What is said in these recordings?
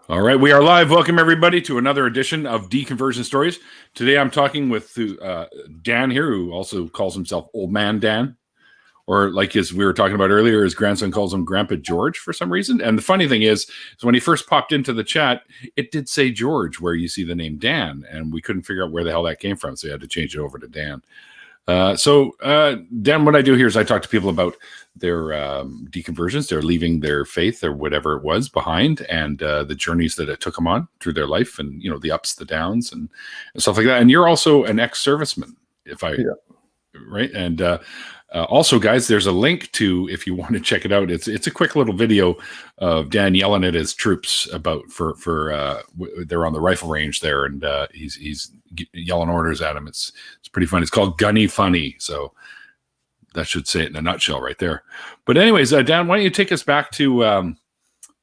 All right, we are live. Welcome, everybody, to another edition of Deconversion Stories. Today I'm talking with Dan here, who also calls himself Old Man Dan, or like as we were talking about earlier, his grandson calls him Grandpa George for some reason. And the funny thing is when he first popped into the chat, it did say George where you see the name Dan, and we couldn't figure out where the hell that came from, so we had to change it over to Dan. Dan, what I do here is I talk to people about their deconversions, their leaving their faith or whatever it was behind, and the journeys that it took them on through their life, and the ups, the downs, and stuff like that. And you're also an ex-serviceman, right? And also, guys, there's a link to, if you want to check it out. It's a quick little video of Dan yelling at his troops about for they're on the rifle range there, and he's yelling orders at him. It's pretty funny. It's called Gunny Funny. So that should say it in a nutshell right there. But anyways, Dan, why don't you take us back to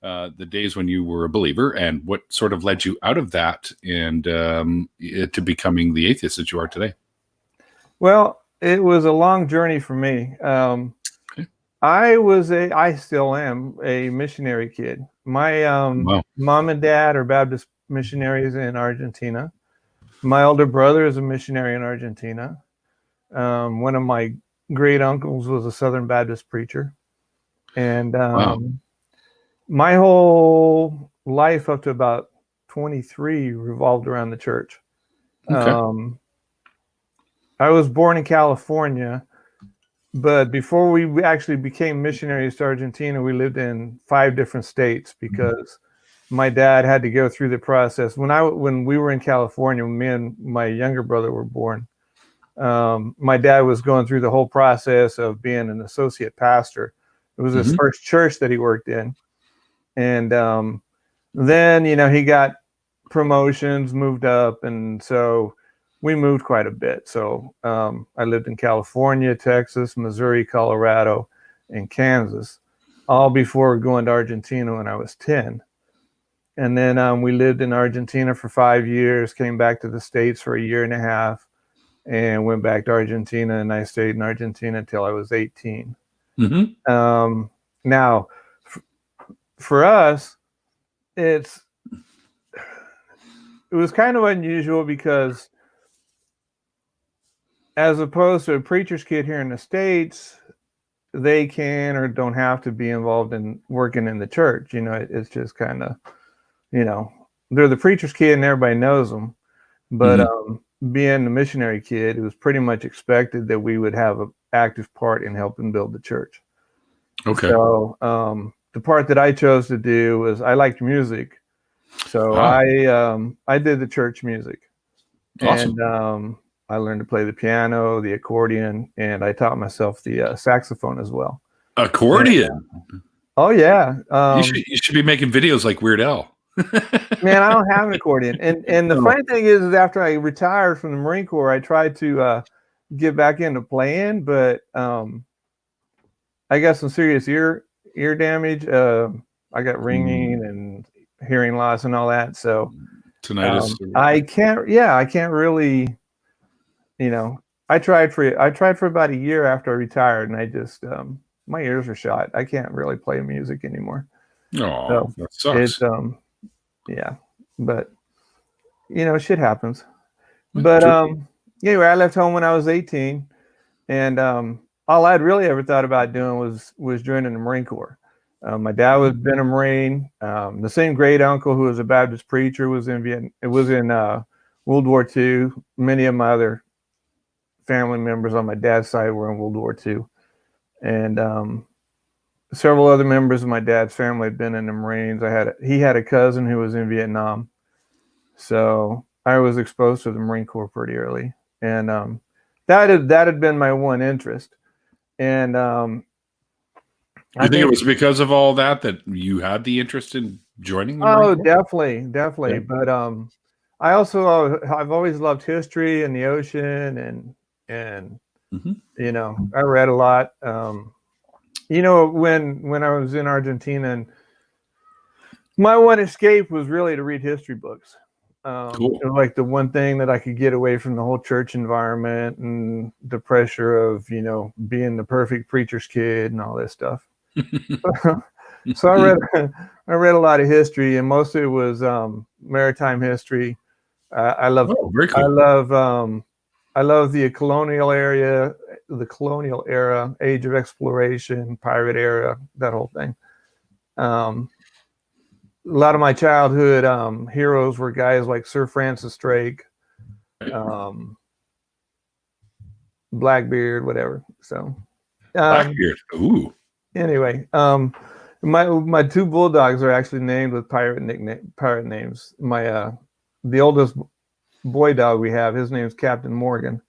the days when you were a believer and what sort of led you out of that and to becoming the atheist that you are today? Well, it was a long journey for me. I still am a missionary kid. My mom and dad are Baptist missionaries in Argentina. My older brother is a missionary in Argentina. One of my great uncles was a Southern Baptist preacher. And my whole life up to about 23 revolved around the church. Okay. I was born in California, but before we actually became missionaries to Argentina, we lived in 5 different states because my dad had to go through the process. When we were in California, when me and my younger brother were born, my dad was going through the whole process of being an associate pastor. It was his first church that he worked in. And then, he got promotions, moved up, and so we moved quite a bit. So I lived in California, Texas, Missouri, Colorado, and Kansas, all before going to Argentina when I was 10. And then we lived in Argentina for 5 years, came back to the States for a year and a half, and went back to Argentina, and I stayed in Argentina until I was 18. Now, for us, it was kind of unusual because as opposed to a preacher's kid here in the States, they can or don't have to be involved in working in the church. It's just kind of, they're the preacher's kid and everybody knows them. But being a missionary kid, it was pretty much expected that we would have an active part in helping build the church. Okay. So the part that I chose to do was I liked music. So I did the church music. Awesome. And I learned to play the piano, the accordion, and I taught myself the saxophone as well. Accordion? Oh, yeah. You should be making videos like Weird Al. Man, I don't have an accordion. And the funny thing is after I retired from the Marine Corps, I tried to get back into playing, but I got some serious ear damage. I got ringing and hearing loss and all that. So tinnitus. I can't really. I tried for about a year after I retired, and I just my ears are shot. I can't really play music anymore. Oh, so that sucks. Yeah, but shit happens. But anyway, I left home when I was 18, and all I'd really ever thought about doing was joining the Marine Corps. My dad was been a Marine. The same great uncle who was a Baptist preacher was in World War II. Many of my other family members on my dad's side were in World War II. And several other members of my dad's family had been in the Marines. He had a cousin who was in Vietnam. So I was exposed to the Marine Corps pretty early. And that had been my one interest. And I think it was because of all that you had the interest in joining the Marine Corps? Definitely. Yeah. But I've always loved history and the ocean and I read a lot. When I was in Argentina, and my one escape was really to read history books. Cool. It was like the one thing that I could get away from the whole church environment and the pressure of being the perfect preacher's kid and all this stuff. So I read I read a lot of history, and most of it was maritime history. I love very cool. I love the colonial era, age of exploration, pirate era, that whole thing. A lot of my childhood heroes were guys like Sir Francis Drake, Blackbeard, whatever. So Blackbeard. Ooh. Anyway, my two bulldogs are actually named with pirate names. My the oldest boy dog we have, his name's Captain Morgan.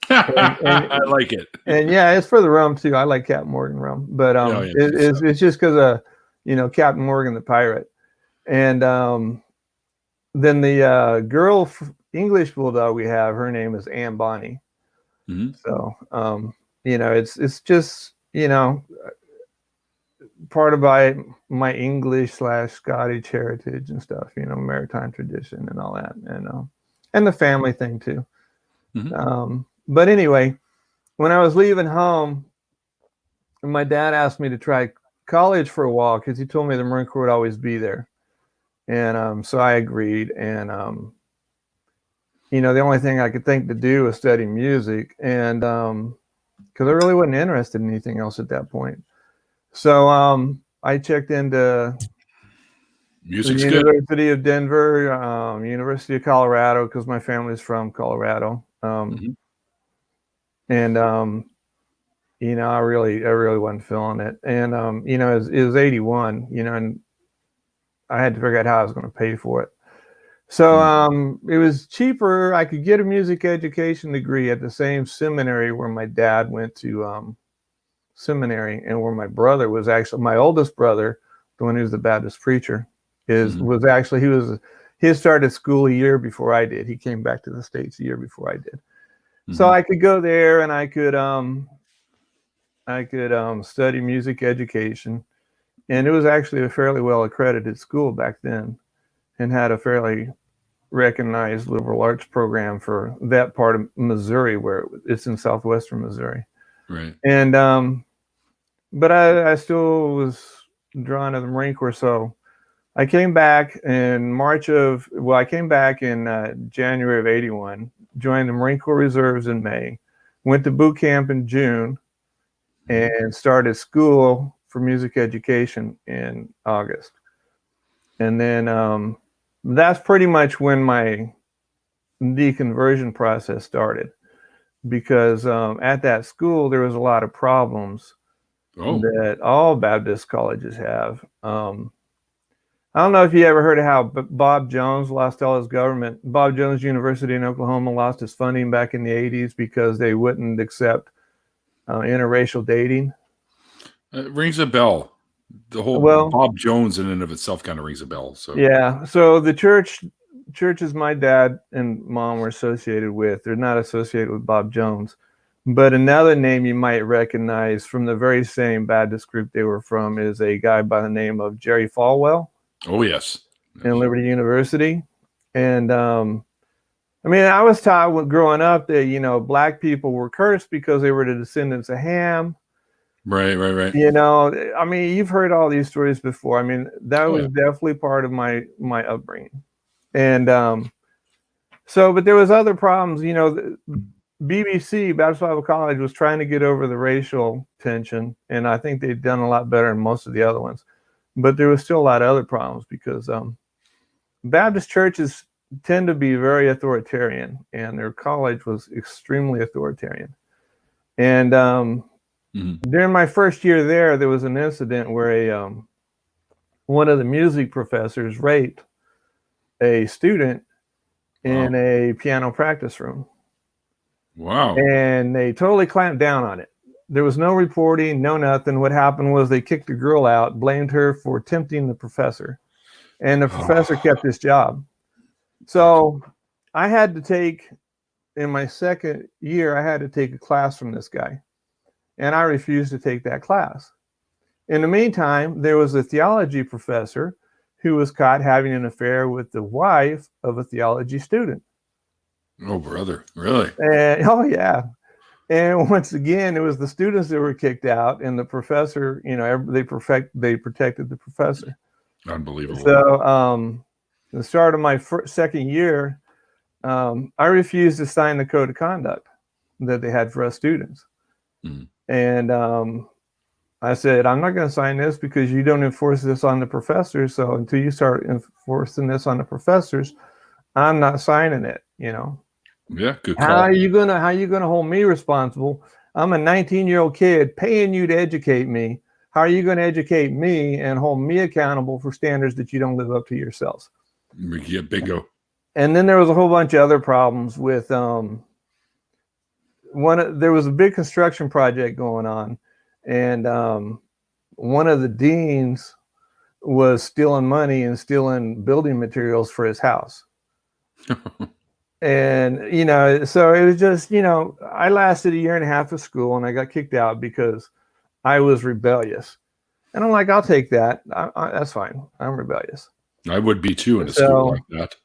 I like it. And yeah, it's for the rum too. I like Captain Morgan rum, but it's just because of Captain Morgan the pirate. And then the girl English bulldog we have, her name is Anne Bonny. Mm-hmm. So it's just part of my English / Scottish heritage and stuff, maritime tradition and all that, and the family thing too. Mm-hmm. But anyway, when I was leaving home, my dad asked me to try college for a while because he told me the Marine Corps would always be there. And so I agreed. And, the only thing I could think to do was study music. And because I really wasn't interested in anything else at that point. So I checked into Music's the University of Denver, University of Colorado, because my family's from Colorado. Mm-hmm. And I really wasn't feeling it. And it was 81, and I had to figure out how I was going to pay for it. So it was cheaper. I could get a music education degree at the same seminary where my dad went to seminary, and where my brother was actually, my oldest brother, the one who's the Baptist preacher, he started school a year before I did. He came back to the States a year before I did. Mm-hmm. So I could go there and I could study music education, and it was actually a fairly well accredited school back then, and had a fairly recognized liberal arts program for that part of Missouri, where it's in southwestern Missouri. Right. And but I still was drawn to the Marine Corps, so I came back in January of 81, joined the Marine Corps Reserves in May, went to boot camp in June, and started school for music education in August. And then that's pretty much when my deconversion process started, because at that school there was a lot of problems that all Baptist colleges have. I don't know if you ever heard of how Bob Jones lost all his government. Bob Jones University in Oklahoma lost his funding back in the 80s because they wouldn't accept interracial dating. It rings a bell. The whole Bob Jones in and of itself kind of rings a bell. So yeah. So the churches my dad and mom were associated with, they're not associated with Bob Jones. But another name you might recognize from the very same Baptist group they were from is a guy by the name of Jerry Falwell. Oh, yes. In Liberty University. And I was taught growing up that, black people were cursed because they were the descendants of Ham. Right. You've heard all these stories before. That was definitely part of my upbringing. And but there was other problems. BBC, Baptist Bible College, was trying to get over the racial tension, and I think they'd done a lot better than most of the other ones. But there was still a lot of other problems because Baptist churches tend to be very authoritarian, and their college was extremely authoritarian. And during my first year there was an incident where one of the music professors raped a student in a piano practice room. Wow. And they totally clamped down on it. There was no reporting, no nothing. What happened was they kicked the girl out, blamed her for tempting the professor, and the professor kept his job. So I had to take, in my second year, I had to take a class from this guy, and I refused to take that class. In the meantime, there was a theology professor who was caught having an affair with the wife of a theology student. Oh, brother, really? And, oh, yeah. And once again, it was the students that were kicked out, and the professor, they protected the professor. Unbelievable. So the start of my second year, I refused to sign the code of conduct that they had for us students. Mm. And I said, I'm not going to sign this because you don't enforce this on the professors. So until you start enforcing this on the professors, I'm not signing it, Yeah, good call. How are you gonna hold me responsible? I'm a 19-year-old kid paying you to educate me. How are you going to educate me and hold me accountable for standards that you don't live up to yourselves? Yeah, bingo. And then there was a whole bunch of other problems with there was a big construction project going on, and one of the deans was stealing money and stealing building materials for his house. And, so it was just, I lasted a year and a half of school and I got kicked out because I was rebellious. And I'm like, I'll take that. That's fine. I'm rebellious. I would be too in a school like that.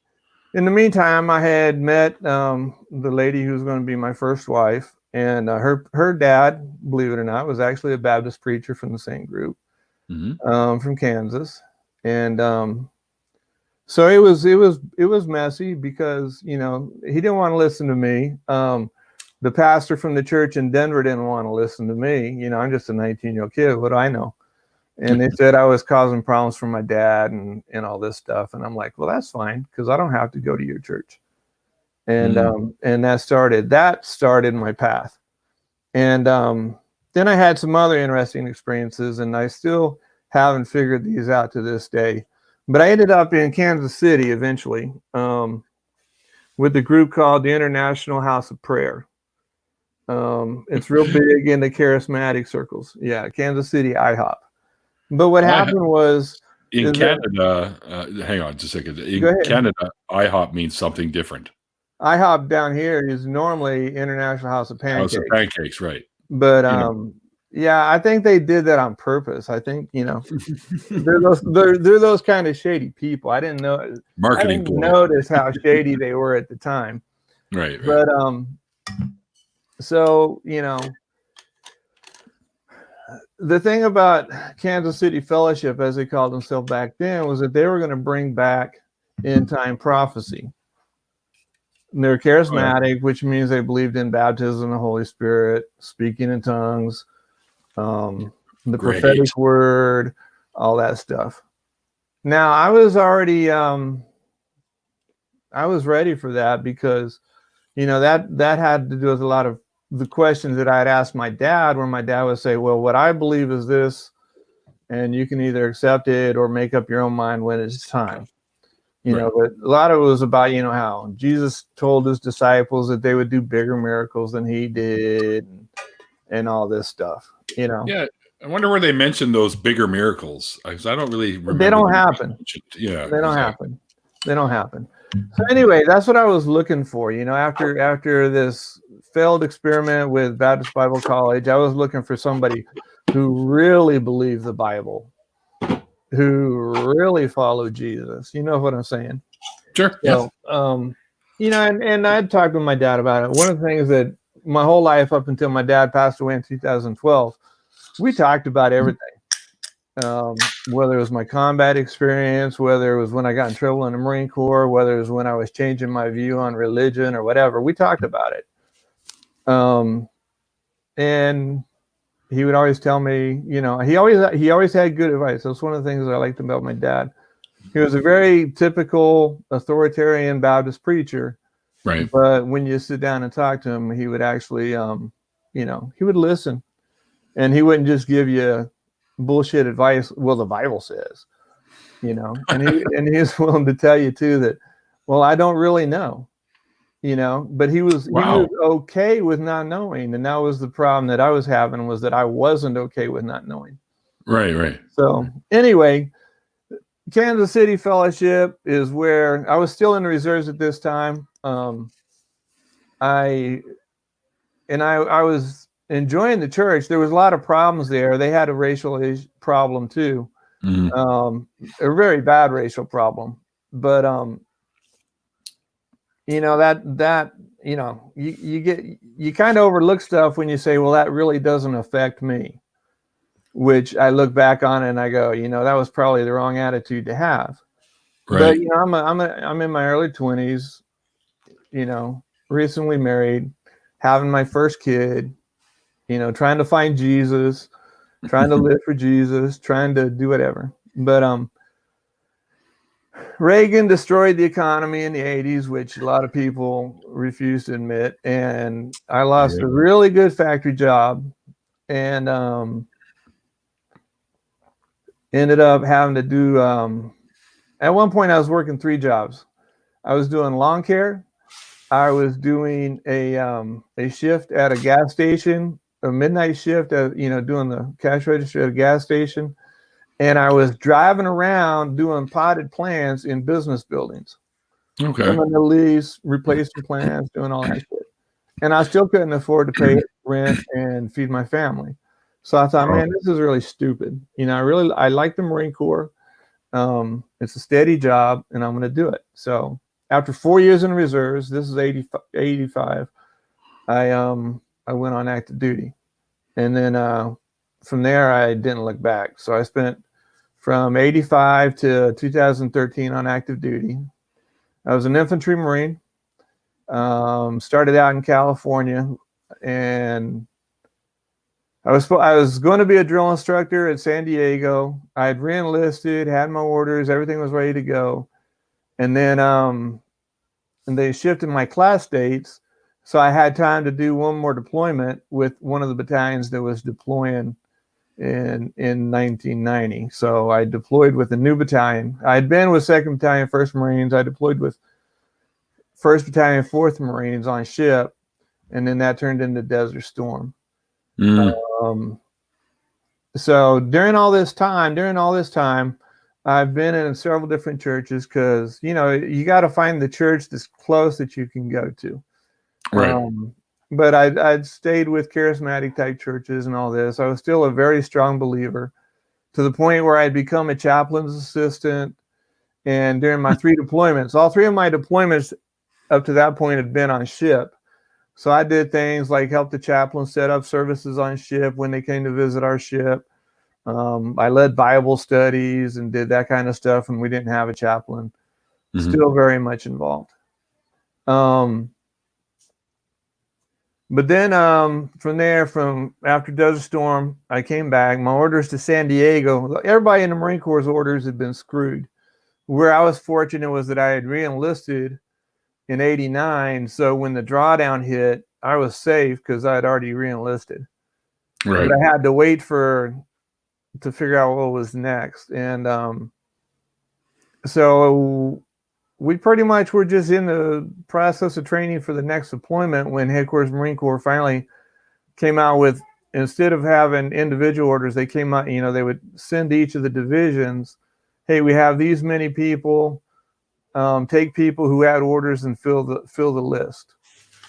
In the meantime, I had met the lady who was going to be my first wife. And her dad, believe it or not, was actually a Baptist preacher from the same group, from Kansas. And so it was messy because, he didn't want to listen to me. The pastor from the church in Denver didn't want to listen to me. I'm just a 19-year-old kid. What do I know? And they said I was causing problems for my dad and all this stuff. And I'm like, well, that's fine because I don't have to go to your church. And that started my path. And then I had some other interesting experiences, and I still haven't figured these out to this day. But I ended up in Kansas City eventually with a group called the International House of Prayer. It's real big in the charismatic circles. Yeah, Kansas City IHOP. But what happened was in Canada, hang on just a second. In Canada, IHOP means something different. IHOP down here is normally International House of Pancakes. House of Pancakes, right. But yeah, I think they did that on purpose. I think, they're those kind of shady people. I didn't notice how shady they were at the time. Right. But so, the thing about Kansas City Fellowship, as they called themselves back then, was that they were going to bring back end-time prophecy. And they're charismatic, which means they believed in baptism in the Holy Spirit, speaking in tongues, the prophetic word, all that stuff. Now, I was already, I was ready for that because, that had to do with a lot of the questions that I'd asked my dad, where my dad would say, well, what I believe is this, and you can either accept it or make up your own mind when it's time. But a lot of it was about, how Jesus told his disciples that they would do bigger miracles than he did and all this stuff, Yeah. I wonder where they mentioned those bigger miracles. I don't really remember. They don't happen. Yeah. They don't happen. They don't happen. So anyway, that's what I was looking for. After this failed experiment with Baptist Bible College, I was looking for somebody who really believed the Bible, who really followed Jesus. You know what I'm saying? Sure. So, and I'd talked with my dad about it. One of the things that my whole life up until my dad passed away in 2012, we talked about everything. Whether it was my combat experience, whether it was when I got in trouble in the Marine Corps, whether it was when I was changing my view on religion or whatever, we talked about it. And he would always tell me, he always had good advice. That's one of the things that I liked about my dad. He was a very typical authoritarian Baptist preacher. Right. But when you sit down and talk to him, he would actually, he would listen, and he wouldn't just give you bullshit advice. Well, the Bible says, and he's willing to tell you too that, well, I don't really know, but he was okay with not knowing. And that was the problem that I was having, was that I wasn't okay with not knowing. Right. So anyway, Kansas City Fellowship is where I was still in the reserves at this time. I was enjoying the church. There was a lot of problems there. They had a racial problem too, a very bad racial problem. But that you kind of overlook stuff when you say, well, that really doesn't affect me, which I look back on and I go, that was probably the wrong attitude to have. Right. But I'm in my early 20s, recently married, having my first kid, trying to find Jesus, trying to live for Jesus, trying to do whatever. But Reagan destroyed the economy in the 80s, which a lot of people refuse to admit. And I lost a really good factory job and ended up having to do, at one point I was working 3 jobs. I was doing lawn care. I was doing a shift at a gas station, a midnight shift at, doing the cash register at a gas station. And I was driving around doing potted plants in business buildings. Okay. Trimming the leaves, replacing plants, doing all that shit. And I still couldn't afford to pay rent and feed my family. So I thought, man, this is really stupid. I like the Marine Corps. It's a steady job and I'm going to do it. So after 4 years in reserves, this is 85, I went on active duty. And then from there, I didn't look back. So I spent from 85 to 2013 on active duty. I was an infantry Marine. Started out in California, and I was going to be a drill instructor at San Diego. I had re-enlisted, had my orders, everything was ready to go. And then and they shifted my class dates, so I had time to do one more deployment with one of the battalions that was deploying in 1990. So I deployed with a new battalion. I had been with 2nd Battalion, 1st Marines. I deployed with 1st Battalion, 4th Marines on ship, and then that turned into Desert Storm. So during all this time, I've been in several different churches because, you got to find the church that's close that you can go to. Right. But I'd stayed with charismatic type churches and all this. I was still a very strong believer to the point where I'd become a chaplain's assistant. And during my 3 deployments, all 3 of my deployments up to that point had been on ship. So I did things like help the chaplain set up services on ship when they came to visit our ship. I led Bible studies and did that kind of stuff, and we didn't have a chaplain. Still very much involved. But then from there, after Desert Storm, I came back. My orders to San Diego, everybody in the Marine Corps' orders had been screwed. Where I was fortunate was that I had re-enlisted in 89. So when the drawdown hit, I was safe because I had already re-enlisted. Right. But I had to wait to figure out what was next. And so we pretty much were just in the process of training for the next deployment when Headquarters Marine Corps finally came out with, instead of having individual orders, they came out, they would send to each of the divisions, hey, we have these many people, take people who had orders and fill the list.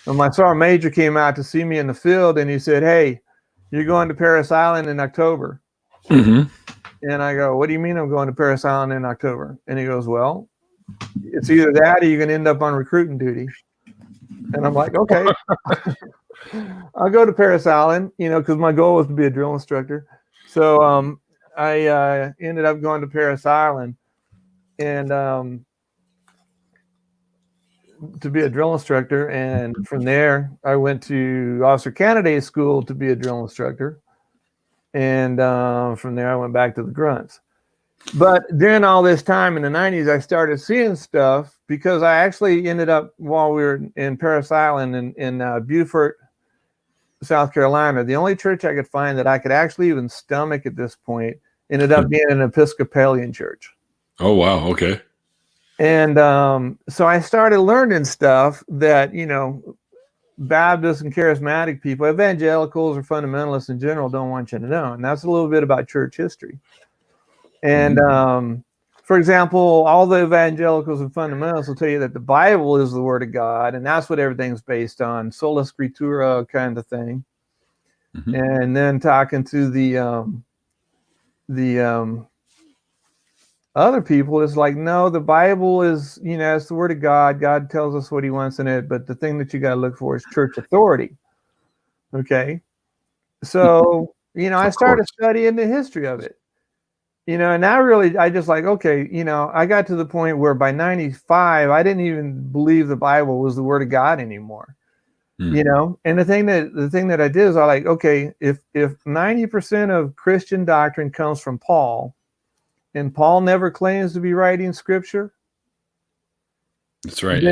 And my sergeant major came out to see me in the field and he said, hey, you're going to Parris Island in October. And I go, what do you mean I'm going to Parris Island in October? And he goes, well, it's either that or you're going to end up on recruiting duty. And I'm like, okay, I'll go to Parris Island, because my goal was to be a drill instructor. So I ended up going to Parris Island and to be a drill instructor. And from there, I went to Officer Candidate School to be a drill instructor. And from there, I went back to the grunts. But during all this time in the 90s, I started seeing stuff because I actually ended up, while we were in Parris Island in Beaufort, South Carolina, the only church I could find that I could actually even stomach at this point ended up being an Episcopalian church. Oh, wow. Okay. And so I started learning stuff that, Baptists and charismatic people, evangelicals or fundamentalists in general, don't want you to know. And that's a little bit about church history. And for example, all the evangelicals and fundamentalists will tell you that the Bible is the word of God, and that's what everything's based on, sola scriptura kind of thing. And then talking to the Other people, it's like, no, the Bible is, it's the word of God. God tells us what he wants in it. But the thing that you got to look for is church authority. Okay. So, I started studying the history of it, and I just like, okay, I got to the point where by 95, I didn't even believe the Bible was the word of God anymore. And the thing that I did is I like, okay, if 90% of Christian doctrine comes from Paul, and Paul never claims to be writing scripture, that's right.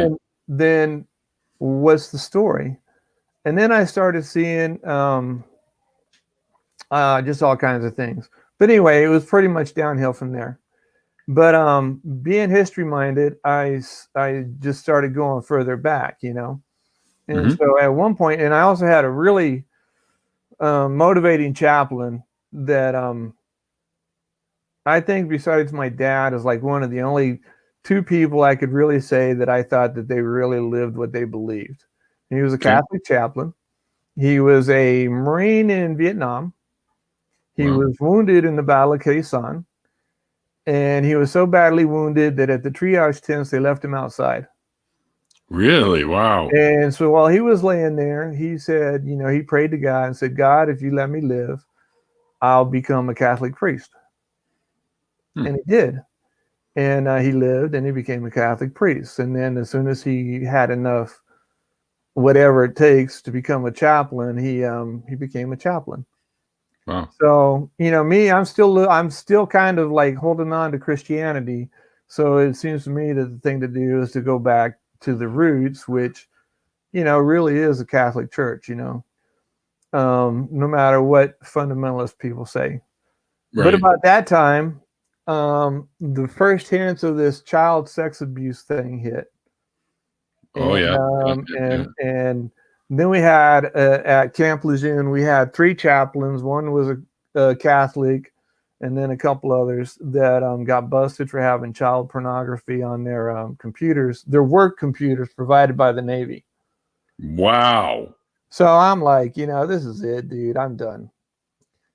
Then what's the story? And then I started seeing just all kinds of things. But anyway, it was pretty much downhill from there. But being history minded, I just started going further back, And so at one point, and I also had a really motivating chaplain that I think besides my dad is like one of the only two people I could really say that I thought that they really lived what they believed. And he was a Catholic chaplain. He was a Marine in Vietnam. He was wounded in the Battle of Khe Sanh. And he was so badly wounded that at the triage tents, they left him outside. Really? Wow. And so while he was laying there, he said, he prayed to God and said, God, if you let me live, I'll become a Catholic priest. And he did. And he lived and he became a Catholic priest. And then as soon as he had enough, whatever it takes to become a chaplain, he became a chaplain. Wow. So, me, I'm still kind of like holding on to Christianity. So it seems to me that the thing to do is to go back to the roots, which, really is a Catholic church, no matter what fundamentalist people say. Right. But about that time, the first hints of this child sex abuse thing hit. And then we had at Camp Lejeune, we had 3 chaplains. One was a Catholic, and then a couple others that got busted for having child pornography on their computers, their work computers provided by the Navy. Wow. So I'm like, this is it, dude. I'm done.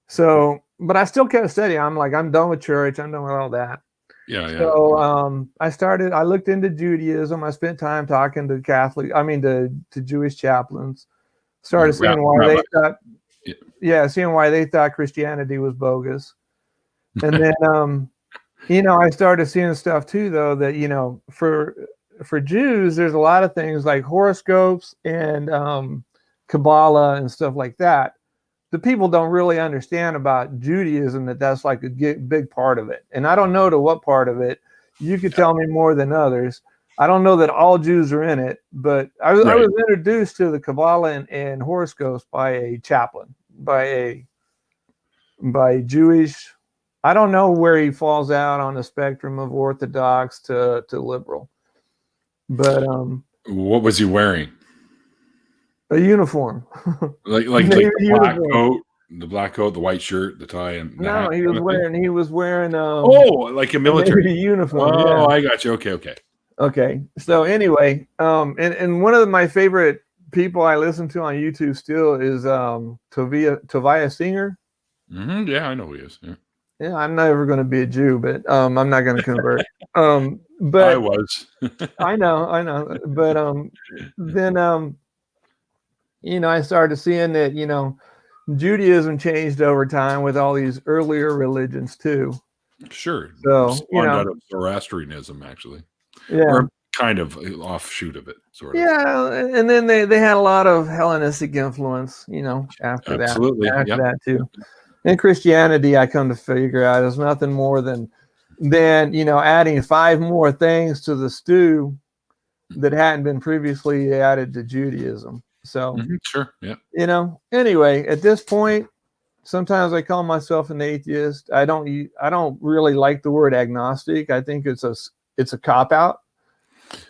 So, but I still kept studying. I'm like, I'm done with church. I'm done with all that. Yeah. So I looked into Judaism. I spent time talking to to Jewish chaplains. Started seeing why they thought, seeing why they thought Christianity was bogus. And then, I started seeing stuff too, though, that, for Jews, there's a lot of things like horoscopes and Kabbalah and stuff like that. The people don't really understand about Judaism, that's like a big part of it. And I don't know to what part of it. You could tell me more than others. I don't know that all Jews are in it, but I was introduced to the Kabbalah and horoscopes by a chaplain, by Jewish. I don't know where he falls out on the spectrum of Orthodox to liberal. But what was he wearing? A uniform. like the black coat, the white shirt, the tie, and no, he was wearing like a military uniform. Oh, yeah. I got you. Okay. So anyway, and one of my favorite people I listen to on YouTube still is Tovia Singer. Yeah, I know who he is. Yeah, I'm never going to be a Jew, but I'm not going to convert. But I was. I know. But then I started seeing that Judaism changed over time with all these earlier religions too. Sure. So spawned out of Zoroastrianism, actually. Yeah. Or kind of offshoot of it, sort of. Yeah, and then they had a lot of Hellenistic influence, after Absolutely. that too. And Christianity, I come to figure out, is nothing more than adding 5 more things to the stew that hadn't been previously added to Judaism. So sure, yeah. Anyway, at this point, sometimes I call myself an atheist. I don't really like the word agnostic. I think it's a cop out.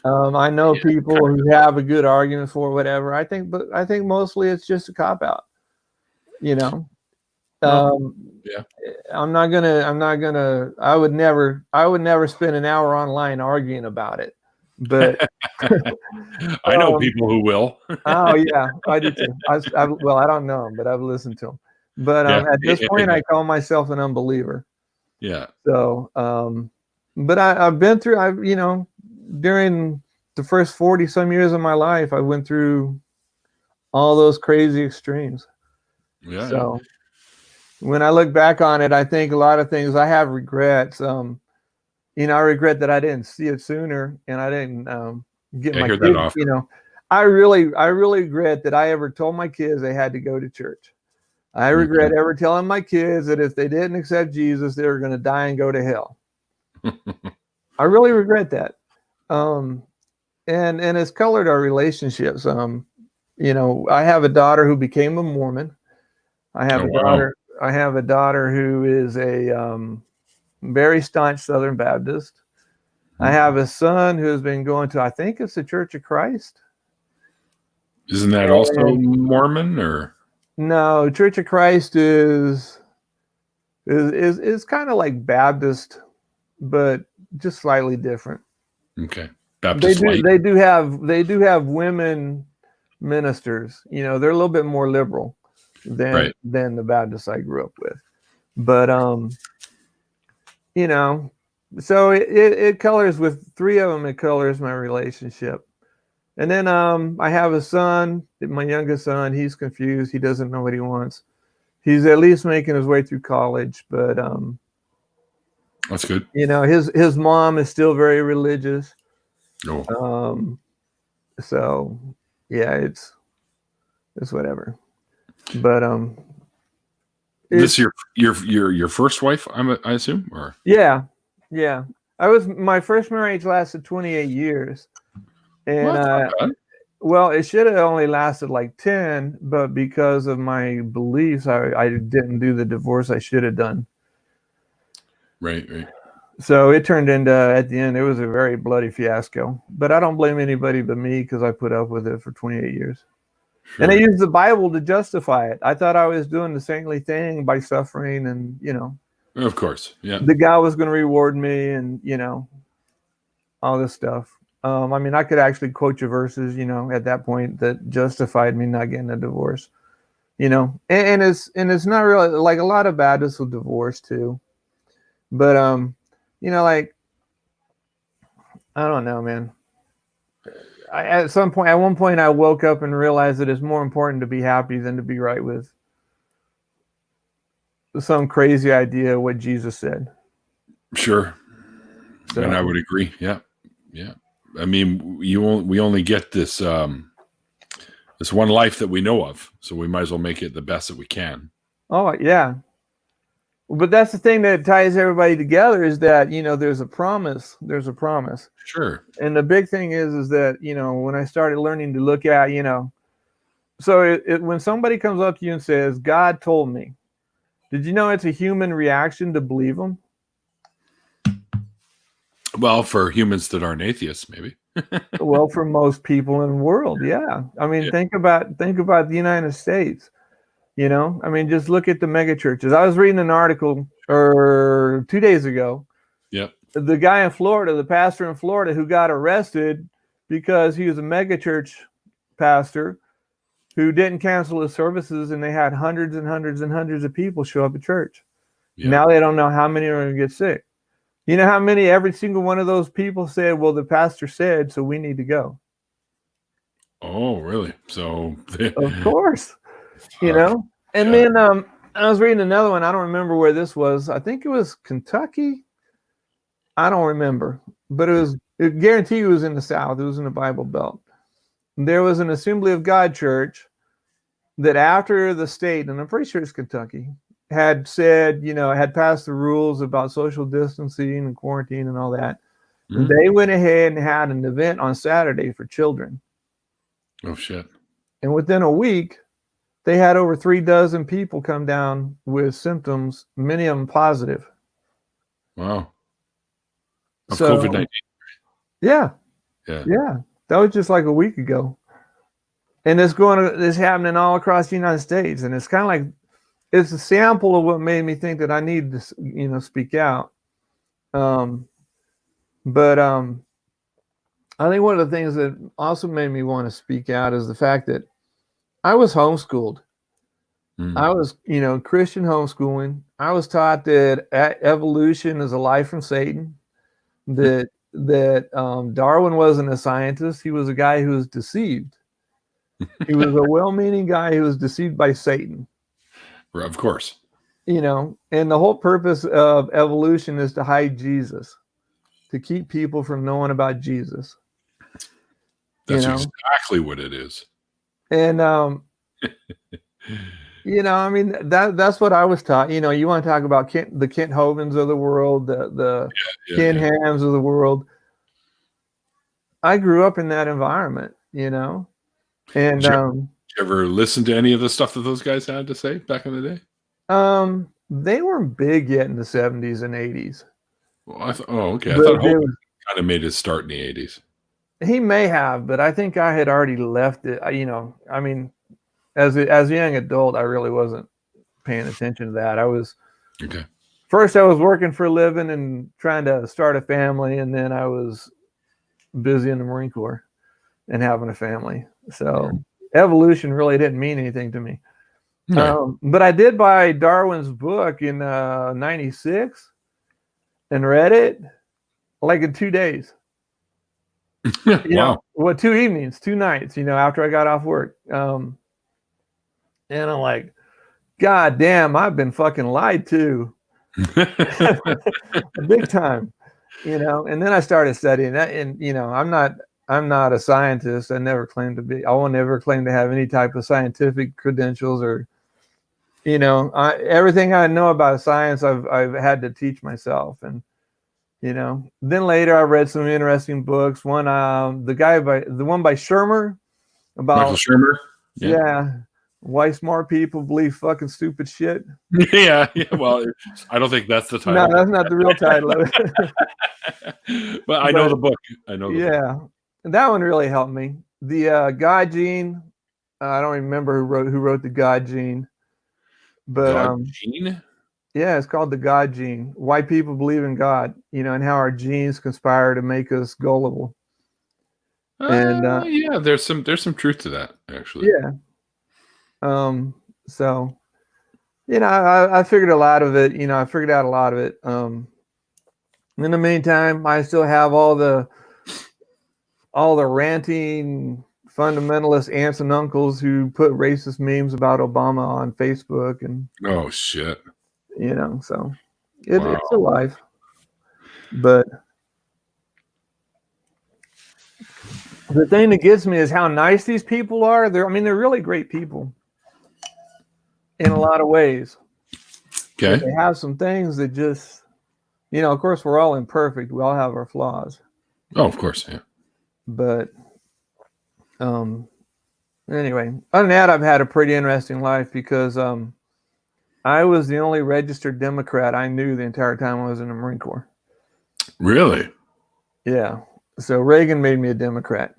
I know people who have a good argument for whatever. I think mostly it's just a cop out. I'm not gonna. I would never spend an hour online arguing about it. But I know people who will. Oh yeah, I do too. I don't know them, but I've listened to them. But at this point, I call myself an unbeliever. Yeah. So but I've been through, during the first 40 some years of my life, I went through all those crazy extremes. Yeah. So when I look back on it, I think a lot of things I have regrets. I regret that I didn't see it sooner, and I didn't get my I hear that kids. often. I really regret that I ever told my kids they had to go to church. I regret ever telling my kids that if they didn't accept Jesus, they were going to die and go to hell. I really regret that. And it's colored our relationships. I have a daughter who became a Mormon. I have I have a daughter who is a very staunch Southern Baptist. I have a son who has been going to, I think it's the Church of Christ. Isn't that also Mormon or? No, Church of Christ is kind of like Baptist, but just slightly different. Okay. Baptist light. They do have women ministers. They're a little bit more liberal than the Baptists I grew up with. But so it colors with three of them. It colors my relationship. And then I have a son, my youngest son. He's confused. He doesn't know what he wants. He's at least making his way through college, but that's good. His mom is still very religious. Oh. So yeah, it's whatever. But this your first wife, I assume, or? Yeah. My first marriage lasted 28 years. And well, it should have only lasted like 10, but because of my beliefs, I didn't do the divorce I should have done. Right. So it turned into, at the end, it was a very bloody fiasco. But I don't blame anybody but me, because I put up with it for 28 years. Sure. And I used the Bible to justify it. I thought I was doing the saintly thing by suffering, and of course, yeah, the guy was going to reward me, and all this stuff. I could actually quote you verses, at that point that justified me not getting a divorce, and it's not really like a lot of Baptists will divorce too, but like, I don't know, man. At one point, I woke up and realized that it's more important to be happy than to be right with some crazy idea of what Jesus said. Sure, so, and I would agree. Yeah. I mean, we only get this this one life that we know of, so we might as well make it the best that we can. Oh yeah, but that's the thing that ties everybody together, is that there's a promise. There's a promise. Sure. And the big thing is that when I started learning to look at so when somebody comes up to you and says, "God told me," did you know it's a human reaction to believe them? Well, for humans that aren't atheists, maybe. Well, for most people in the world, yeah. Think about the United States. Just look at the mega churches. I was reading an article 2 days ago. Yep. The guy in Florida, the pastor in Florida, who got arrested because he was a mega church pastor who didn't cancel his services, and they had hundreds and hundreds and hundreds of people show up at church. Yep. Now they don't know how many are going to get sick. You know how many every single one of those people said, "Well, the pastor said, so we need to go." Oh, really? So of course, And then I was reading another one. I don't remember where this was. I think it was Kentucky. I don't remember, but it guaranteed it was in the South. It was in the Bible Belt. There was an Assembly of God church that, after the state, and I'm pretty sure it's Kentucky, had said, had passed the rules about social distancing and quarantine and all that. Mm-hmm. They went ahead and had an event on Saturday for children. Oh, shit. And within a week, they had over 36 people come down with symptoms, many of them positive. Wow. Of COVID-19. Yeah. That was just like a week ago. And it's happening all across the United States. And it's kind of like, it's a sample of what made me think that I need to, speak out. But I think one of the things that also made me want to speak out is the fact that I was homeschooled. I was, Christian homeschooling. I was taught that evolution is a lie from Satan. that Darwin wasn't a scientist. He was a guy who was deceived. He was a well-meaning guy who was deceived by Satan. Of course. You know, and the whole purpose of evolution is to hide Jesus, to keep people from knowing about Jesus. That's exactly what it is. And you know, I mean, that's what I was taught. You know, you want to talk about the Kent Hovens of the world, the Ken Hams of the world. I grew up in that environment, you know. And did you ever listen to any of the stuff that those guys had to say back in the day? They weren't big yet in the 70s and 80s. Well, I thought Hogan kind of made his start in the 80s. He may have, but I think I had already left it. You know, I mean, as a young adult, I really wasn't paying attention to that. First I was working for a living and trying to start a family, and then I was busy in the Marine Corps and having a family. So evolution really didn't mean anything to me. No. But I did buy Darwin's book in 96 and read it like in 2 days. You know, well, 2 evenings, 2 nights, you know, after I got off work. And I'm like, God damn, I've been fucking lied to. Big time. You know, and then I started studying that, and you know, I'm not a scientist. I never claimed to be. I won't never claim to have any type of scientific credentials, or you know, everything I know about science, I've had to teach myself. And you know, then later I read some interesting books. One, the one by Shermer, about Michael Shermer. Yeah. Why smart people believe fucking stupid shit. Yeah. Well, I don't think that's the title. No, that's not the real title of it. But I know the book. I know. Yeah, and that one really helped me. The God Gene. I don't remember who wrote the God Gene, but God Gene. Yeah, it's called the God Gene. Why people believe in God, you know, and how our genes conspire to make us gullible. And yeah, there's some truth to that, actually. Yeah. So, you know, I figured a lot of it. You know, I figured out a lot of it. In the meantime, I still have all the ranting fundamentalist aunts and uncles who put racist memes about Obama on Facebook, and oh shit, you know, so it's alive. But the thing that gets me is how nice these people are. They're really great people in a lot of ways. Okay. But they have some things that just, you know, of course we're all imperfect. We all have our flaws. Oh, of course, yeah. But anyway, other than that, I've had a pretty interesting life because I was the only registered Democrat I knew the entire time I was in the Marine Corps. Really? Yeah. So Reagan made me a Democrat.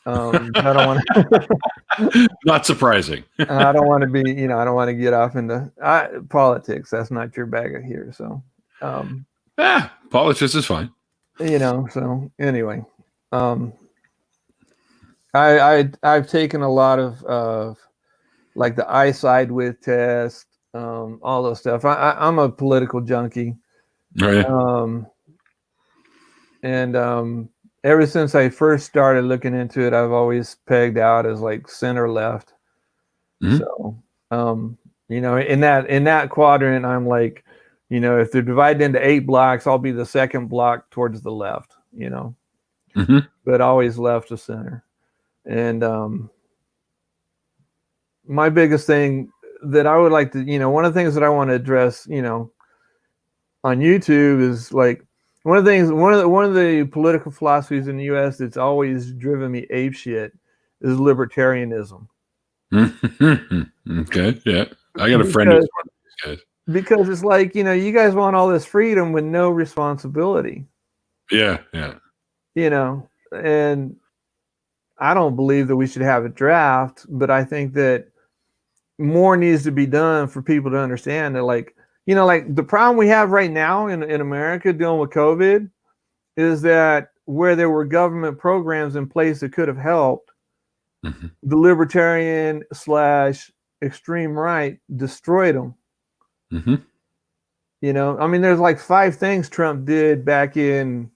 I don't want to. Not surprising. I don't want to be, you know, I don't want to get off into politics. That's not your bag of here. So, politics is fine. You know. So anyway, I've taken a lot of like the I side with test, all those stuff. I'm a political junkie. Right. Ever since I first started looking into it, I've always pegged out as like center left. Mm-hmm. So, you know, in that quadrant, I'm like, you know, if they're divided into 8 blocks, I'll be the second block towards the left, you know, but always left to center. And my biggest thing that I would like to, you know, one of the things that I want to address, you know, on YouTube is like, one of the political philosophies in the U.S. that's always driven me apeshit is libertarianism. Okay, yeah, I got a friend who's one of these guys. Because it's like, you know, you guys want all this freedom with no responsibility. Yeah. You know, and I don't believe that we should have a draft, but I think that more needs to be done for people to understand that, like, you know, like the problem we have right now in America dealing with COVID is that where there were government programs in place that could have helped, the libertarian / extreme right destroyed them. You know, I mean, there's like 5 things Trump did back in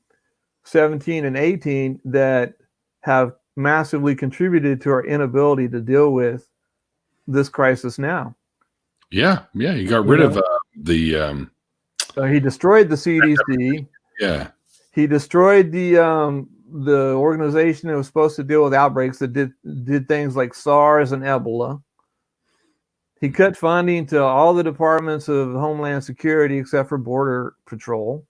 17 and 18 that have massively contributed to our inability to deal with this crisis now. Yeah. He got rid of the. He destroyed the CDC. Yeah. He destroyed the organization that was supposed to deal with outbreaks that did things like SARS and Ebola. He cut funding to all the departments of Homeland Security except for Border Patrol.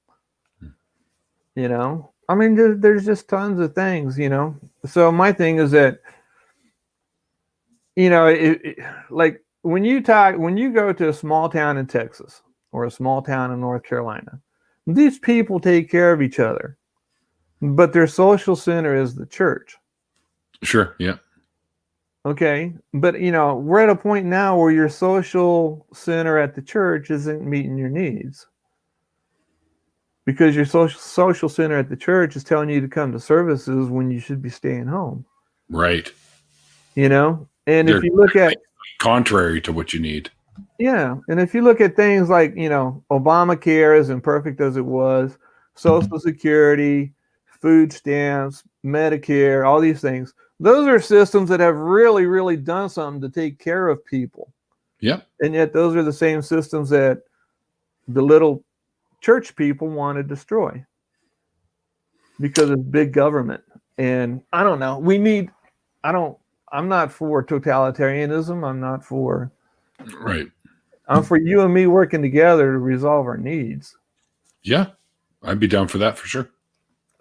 I mean, there's just tons of things, So my thing is that, like when you go to a small town in Texas or a small town in North Carolina, these people take care of each other, but their social center is the church. Sure. Yeah. Okay. But, we're at a point now where your social center at the church isn't meeting your needs. Because your social center at the church is telling you to come to services when you should be staying home. Right. And if you look at contrary to what you need. Yeah. And if you look at things like, Obamacare, as imperfect as it was, Social Security, food stamps, Medicare, all these things, those are systems that have really, really done something to take care of people. Yeah. And yet those are the same systems that the little church people want to destroy because of big government. And I don't know. I'm not for totalitarianism. I'm not for. Right. I'm for you and me working together to resolve our needs. Yeah. I'd be down for that for sure.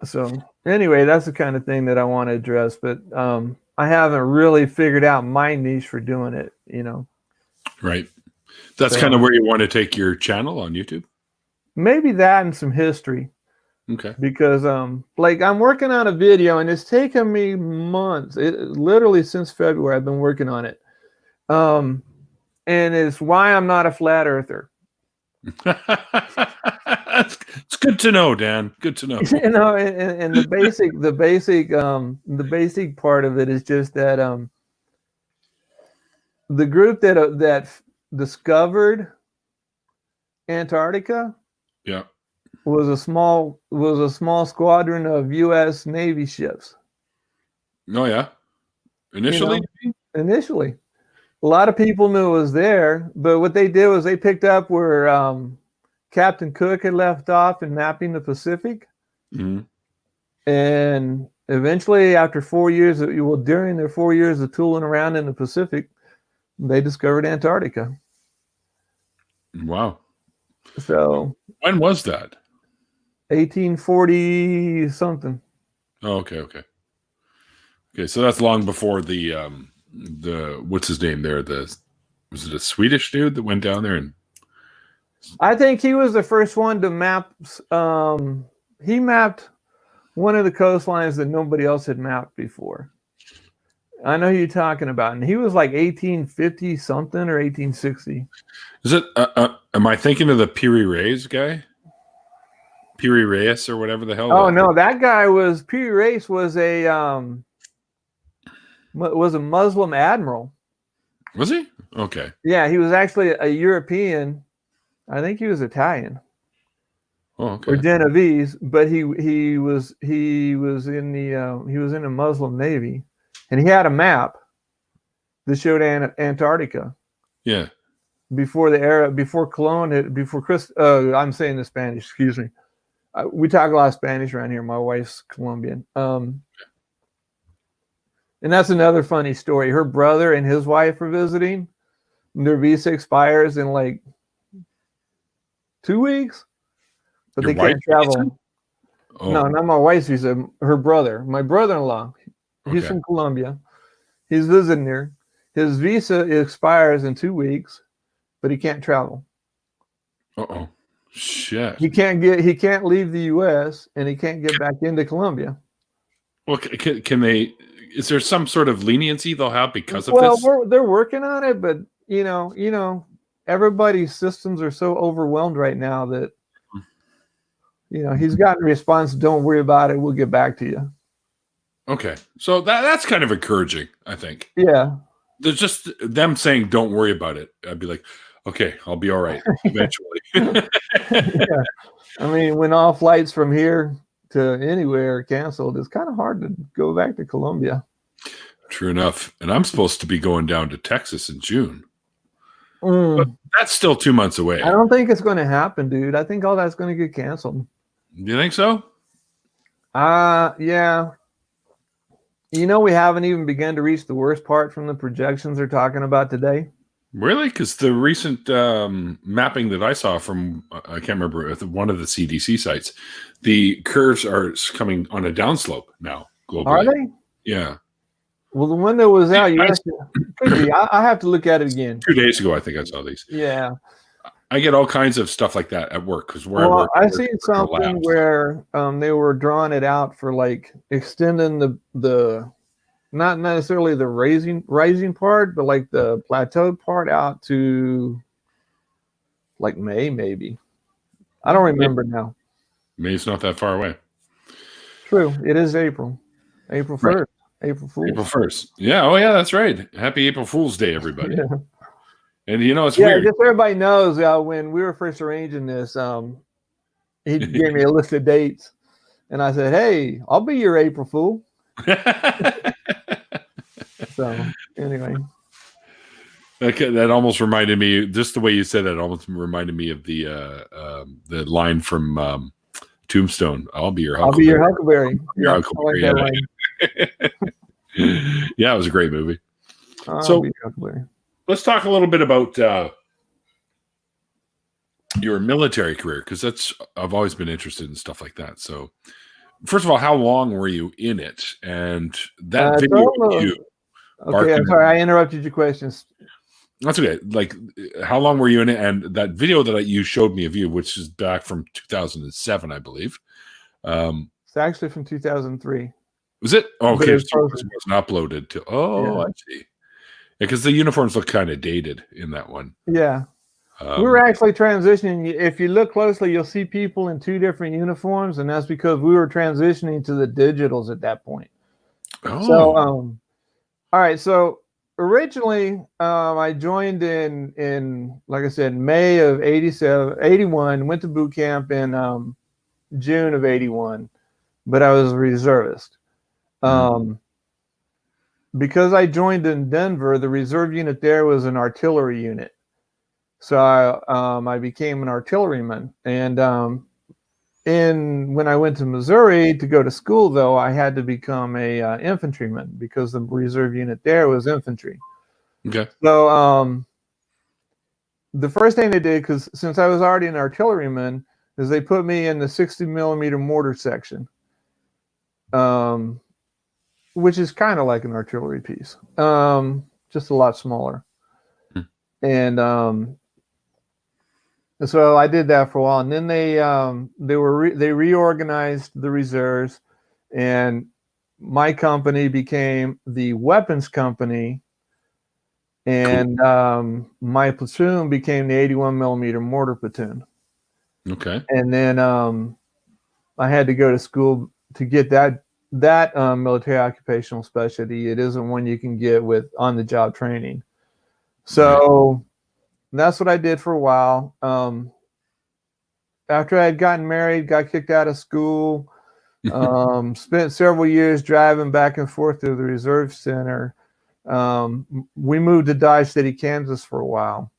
So anyway, that's the kind of thing that I want to address, but I haven't really figured out my niche for doing it, Right. That's kind of where you want to take your channel on YouTube? Maybe that and some history. Okay. Because I'm working on a video and it's taken me months. Literally since February I've been working on it. And it's why I'm not a flat earther. It's good to know, Dan. Good to know. And the basic part of it is just that the group that discovered Antarctica, yeah, was a small squadron of U.S. Navy ships. Oh yeah, initially. Initially, a lot of people knew it was there, but what they did was they picked up where Captain Cook had left off in mapping the Pacific, and eventually, after 4 years, during their 4 years of tooling around in the Pacific, they discovered Antarctica. Wow. So when was that? 1840 something. Oh, okay. So that's long before the what's his name there? Was it a Swedish dude that went down there and? I think he was the first one to map. He mapped one of the coastlines that nobody else had mapped before. I know who you're talking about, and he was like 1850 something or 1860. Is it? Am I thinking of the Piri Reis guy? Piri Reis or whatever the hell. Oh no, that guy was Piri Reis was a Muslim admiral. Was he? Okay. Yeah, he was actually a European. I think he was Italian. Oh, okay. Or Genovese, but he was in the Muslim Navy, and he had a map that showed Antarctica. Yeah. Before I'm saying the Spanish. Excuse me. We talk a lot of Spanish around here. My wife's Colombian. And that's another funny story. Her brother and his wife are visiting. Their visa expires in like 2 weeks, but they can't travel. Oh. No, not my wife's visa. Her brother, my brother-in-law. He's from Colombia. He's visiting her. His visa expires in 2 weeks, but he can't travel. Uh-oh. Shit. He can't leave the U.S. and he can't get back into Colombia. Well, can they? Is there some sort of leniency they'll have because of this? Well, they're working on it, but everybody's systems are so overwhelmed right now that he's gotten a response. Don't worry about it. We'll get back to you. Okay, so that's kind of encouraging, I think. Yeah. There's just them saying, "Don't worry about it." I'd be like, "Okay, I'll be all right eventually." Yeah. I mean, when all flights from here to anywhere canceled, it's kind of hard to go back to Colombia. True enough. And I'm supposed to be going down to Texas in June. But that's still 2 months away. I don't think it's going to happen, dude. I think all that's going to get canceled. Do you think so? Yeah. You know, we haven't even begun to reach the worst part from the projections they're talking about today. Really? Because the recent mapping that I saw from, I can't remember, one of the CDC sites, the curves are coming on a downslope now globally. Are they? Yeah. Well, the one that was out, could be. I have to look at it again. 2 days ago, I think I saw these. Yeah. I get all kinds of stuff like that at work because where I seen something where they were drawing it out for like extending the not necessarily the rising part, but like the plateaued part out to like May, maybe. I don't remember now. May's not that far away. True. It is April 1st. Right. April Fool's. April 1st. Yeah. Oh, yeah, that's right. Happy April Fool's Day, everybody. Yeah. And you know, it's weird. Just so everybody knows, when we were first arranging this, he gave me a list of dates, and I said, "Hey, I'll be your April Fool." So anyway, that almost reminded me. Just the way you said that almost reminded me of the line from Tombstone. I'll be your Huckleberry. I'll be your Huckleberry. Your Huckleberry. I like that line. Yeah, it was a great movie. So let's talk a little bit about your military career, because I've always been interested in stuff like that. So, first of all, how long were you in it? And that video of you. Okay, I'm sorry, I interrupted your questions. That's okay. Like, how long were you in it? And that video that you showed me of you, which is back from 2007, I believe. It's actually from 2003. Was it? Oh, okay, it wasn't uploaded to. Oh, yeah. I see. Because the uniforms look kind of dated in that one. Yeah. We were actually transitioning. If you look closely, you'll see people in 2 different uniforms, and that's because we were transitioning to the digitals at that point. Oh. So, all right. So originally, I joined in like I said, May of 81, went to boot camp in June of 81, but I was a reservist. Because I joined in Denver, the reserve unit there was an artillery unit. So I became an artilleryman. And when I went to Missouri to go to school, though, I had to become a infantryman because the reserve unit there was infantry. Okay. So the first thing they did, because since I was already an artilleryman, is they put me in the 60 millimeter mortar section. Which is kind of like an artillery piece, just a lot smaller. And so I did that for a while, and then they reorganized the reserves, and my company became the weapons company, and my platoon became the 81 millimeter mortar platoon. Okay. And then I had to go to school to get that military occupational specialty. It isn't one you can get with on-the-job training. So that's what I did for a while. After I had gotten married, got kicked out of school, spent several years driving back and forth to the reserve center. We moved to Dodge City, Kansas for a while,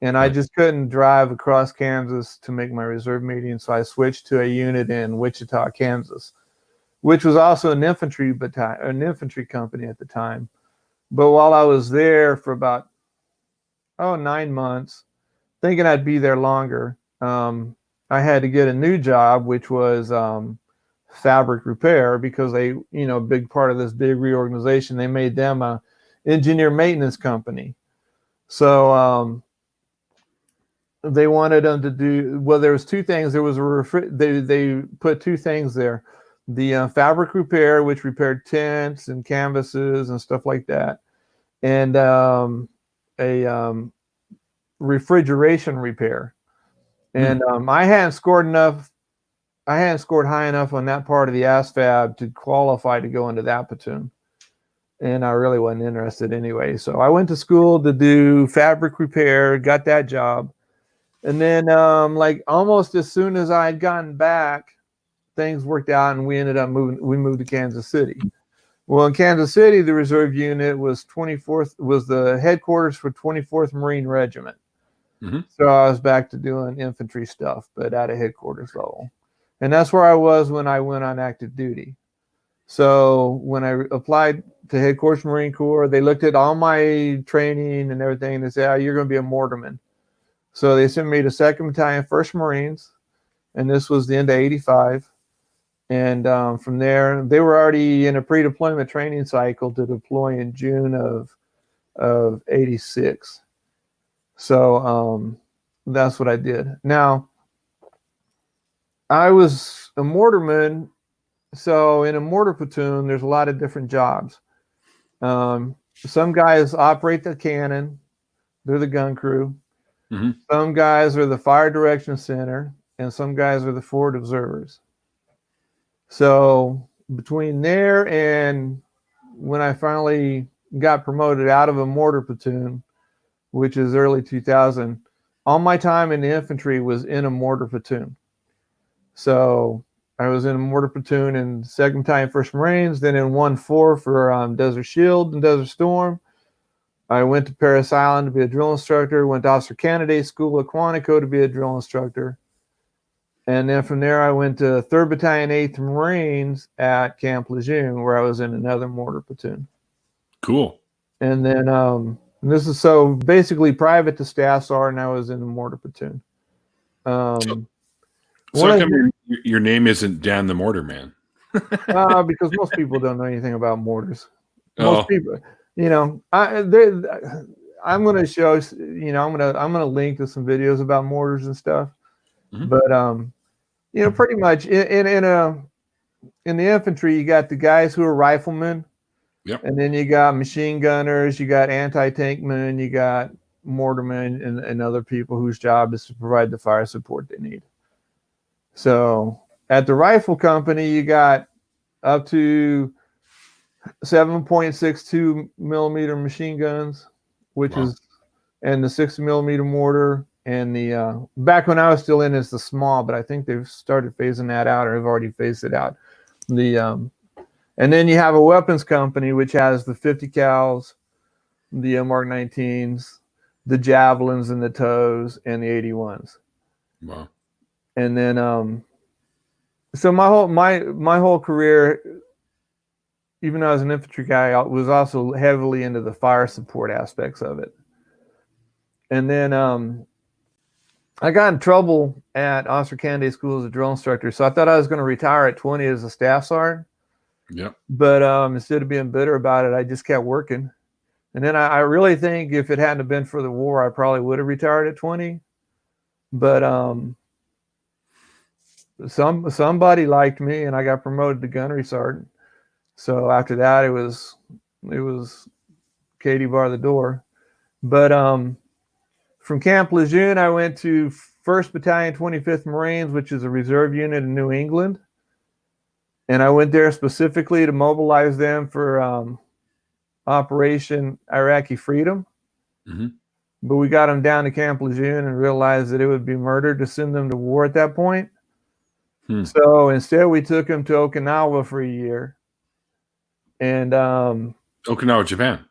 and I just couldn't drive across Kansas to make my reserve meeting, so I switched to a unit in Wichita, Kansas, which was also an infantry company at the time. But while I was there for about 9 months, thinking I'd be there longer, I had to get a new job, which was fabric repair, because they, a big part of this big reorganization, they made them a engineer maintenance company. So they wanted them to do, well, there was 2 things. There was they put 2 things there. The fabric repair, which repaired tents and canvases and stuff like that, and a refrigeration repair. And I hadn't scored high enough on that part of the ASFAB to qualify to go into that platoon, and I really wasn't interested anyway. So I went to school to do fabric repair, got that job, and then like almost as soon as I had gotten back, things worked out, and we moved to Kansas City. Well, in Kansas City, the reserve unit was the headquarters for 24th Marine Regiment. Mm-hmm. So I was back to doing infantry stuff, but at a headquarters level. And that's where I was when I went on active duty. So when I applied to Headquarters Marine Corps, they looked at all my training and everything, and they said, "Oh, you're going to be a mortarman." So they sent me to 2nd Battalion, 1st Marines, and this was the end of '85. And from there, they were already in a pre-deployment training cycle to deploy in June of '86. So that's what I did. Now, I was a mortarman. So in a mortar platoon, there's a lot of different jobs. Some guys operate the cannon. They're the gun crew. Mm-hmm. Some guys are the fire direction center, and some guys are the forward observers. So between there and when I finally got promoted out of a mortar platoon, which is early 2000, all my time in the infantry was in a mortar platoon. So I was in a mortar platoon in 2nd Battalion, 1st Marines, then in 1-4 for Desert Shield and Desert Storm. I went to Parris Island to be a drill instructor, went to Officer Candidate School at Quantico to be a drill instructor. And then from there, I went to 3rd Battalion, 8th Marines at Camp Lejeune, where I was in another mortar platoon. Cool. And then this is so basically private to staff sergeant, I was in the mortar platoon. So how come your name isn't Dan the Mortar Man? Because most people don't know anything about mortars. Most people, I'm going to show, I'm going to link to some videos about mortars and stuff. Mm-hmm. But pretty much in the infantry, you got the guys who are riflemen. Yep. And then you got machine gunners, you got anti-tank men, you got mortarmen, and other people whose job is to provide the fire support they need. So at the rifle company, you got up to 7.62 millimeter machine guns, which is, and the 60 millimeter mortar, and the back when I was still in, it's the small, but I think they've started phasing that out, or have already phased it out. And then you have a weapons company, which has the 50 cals, the Mark 19s, the javelins and the tows, and the 81s. Wow. And then, so my whole career, even though I was an infantry guy, I was also heavily into the fire support aspects of it. And then I got in trouble at Officer Candidate School as a drill instructor, so I thought I was going to retire at 20 as a staff sergeant. Yep. But instead of being bitter about it, I just kept working. And then I really think if it hadn't been for the war, I probably would have retired at 20. But somebody liked me, and I got promoted to gunnery sergeant. So after that, it was Katie bar the door. But from Camp Lejeune, I went to 1st Battalion, 25th Marines, which is a reserve unit in New England. And I went there specifically to mobilize them for Operation Iraqi Freedom. Mm-hmm. But we got them down to Camp Lejeune and realized that it would be murder to send them to war at that point. So instead, we took them to Okinawa for a year. And Okinawa, Japan.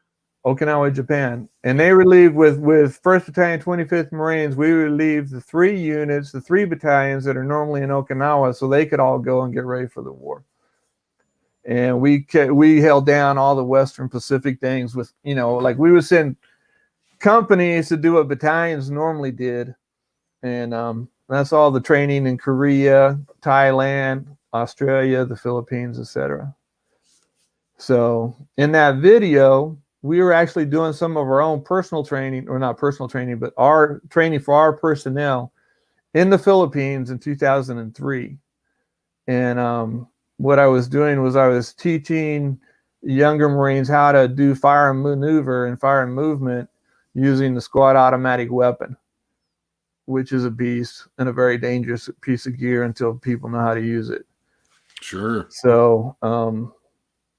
Okinawa, Japan. And they relieved with 1st Battalion, 25th Marines, we relieved the 3 units, the 3 battalions that are normally in Okinawa, so they could all go and get ready for the war. And we held down all the Western Pacific things with, like we would send companies to do what battalions normally did. And that's all the training in Korea, Thailand, Australia, the Philippines, etc. So in that video, we were actually doing some of our own personal training, or not personal training, but our training for our personnel in the Philippines in 2003. And what I was doing was I was teaching younger Marines how to do fire and maneuver and fire and movement using the squad automatic weapon, which is a beast and a very dangerous piece of gear until people know how to use it. Sure. So,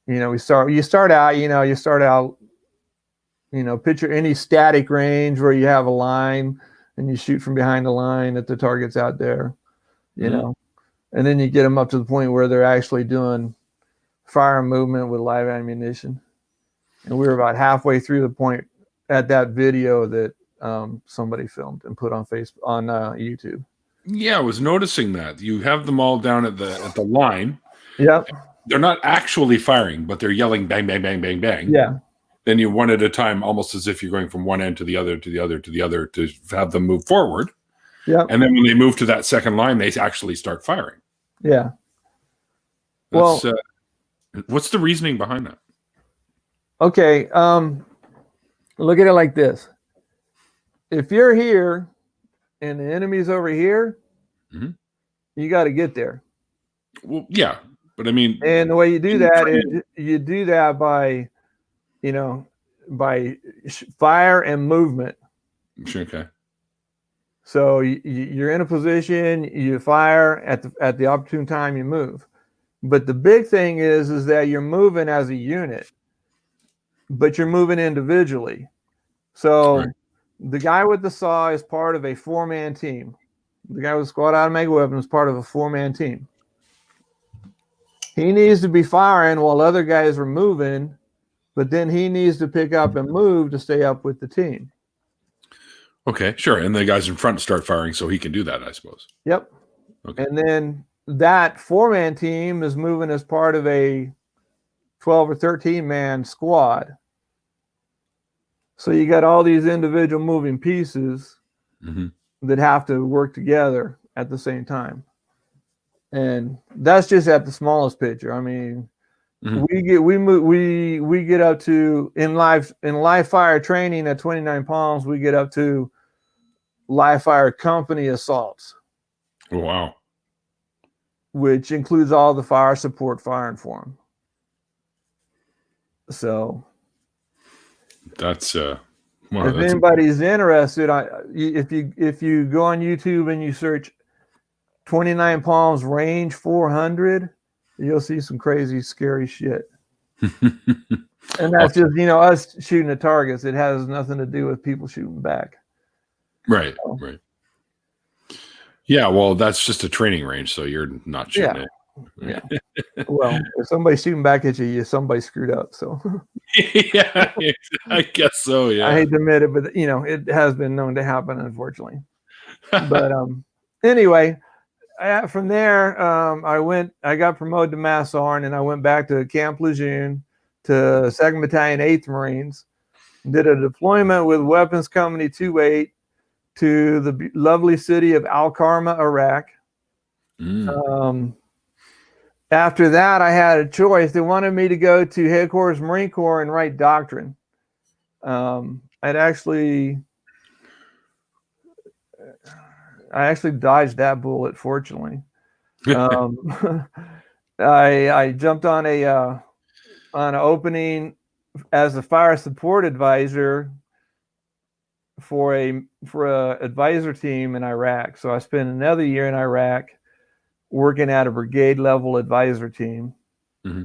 you start out, picture any static range where you have a line and you shoot from behind the line at the targets out there, you know. And then you get them up to the point where they're actually doing fire and movement with live ammunition. And we were about halfway through the point at that video that somebody filmed and put on YouTube. Yeah, I was noticing that. You have them all down at the line. Yep. They're not actually firing, but they're yelling bang, bang, bang, bang, bang. Yeah. Then you one at a time, almost as if you're going from one end to the other, to the other, to the other, to have them move forward. Yeah. And then when they move to that second line, they actually start firing. Yeah. That's, well, what's the reasoning behind that? Okay. Look at it like this. If you're here and the enemy's over here, mm-hmm. you got to get there. Well, yeah. But I mean, and the way you do that is you do that by, by fire and movement. Okay. So you're in a position, you fire at the opportune time, you move. But the big thing is that you're moving as a unit, but you're moving individually. So the guy with the saw is part of a 4-man team. The guy with squad automatic weapon is part of a 4-man team. He needs to be firing while other guys are moving, but then he needs to pick up and move to stay up with the team. Okay, sure. And the guys in front start firing so he can do that, I suppose. Yep. Okay. And then that 4-man team is moving as part of a 12 or 13-man squad. So you got all these individual moving pieces mm-hmm. that have to work together at the same time. And that's just at the smallest picture. I mean, mm-hmm. we get up to in live fire training at 29 Palms, we get up to live fire company assaults. Oh, wow. Which includes all the fire support firing for them. So that's if anybody's interested, if you go on YouTube and you search 29 Palms range 400, you'll see some crazy, scary shit. And that's just, us shooting at targets. It has nothing to do with people shooting back. Right, right. Yeah, well, that's just a training range, so you're not shooting it. Yeah. Well, if somebody's shooting back at you, somebody screwed up. So yeah, I guess so. Yeah. I hate to admit it, but it has been known to happen, unfortunately. But anyway, from there, I got promoted to Mass Sergeant, and I went back to Camp Lejeune to 2nd Battalion, 8th Marines, did a deployment with Weapons Company 28 to the lovely city of Al-Karma, Iraq. After that, I had a choice. They wanted me to go to Headquarters Marine Corps and write doctrine. I actually dodged that bullet, fortunately. I jumped on an opening as a fire support advisor for a advisor team in Iraq. So I spent another year in Iraq working at a brigade level advisor team. Mm-hmm.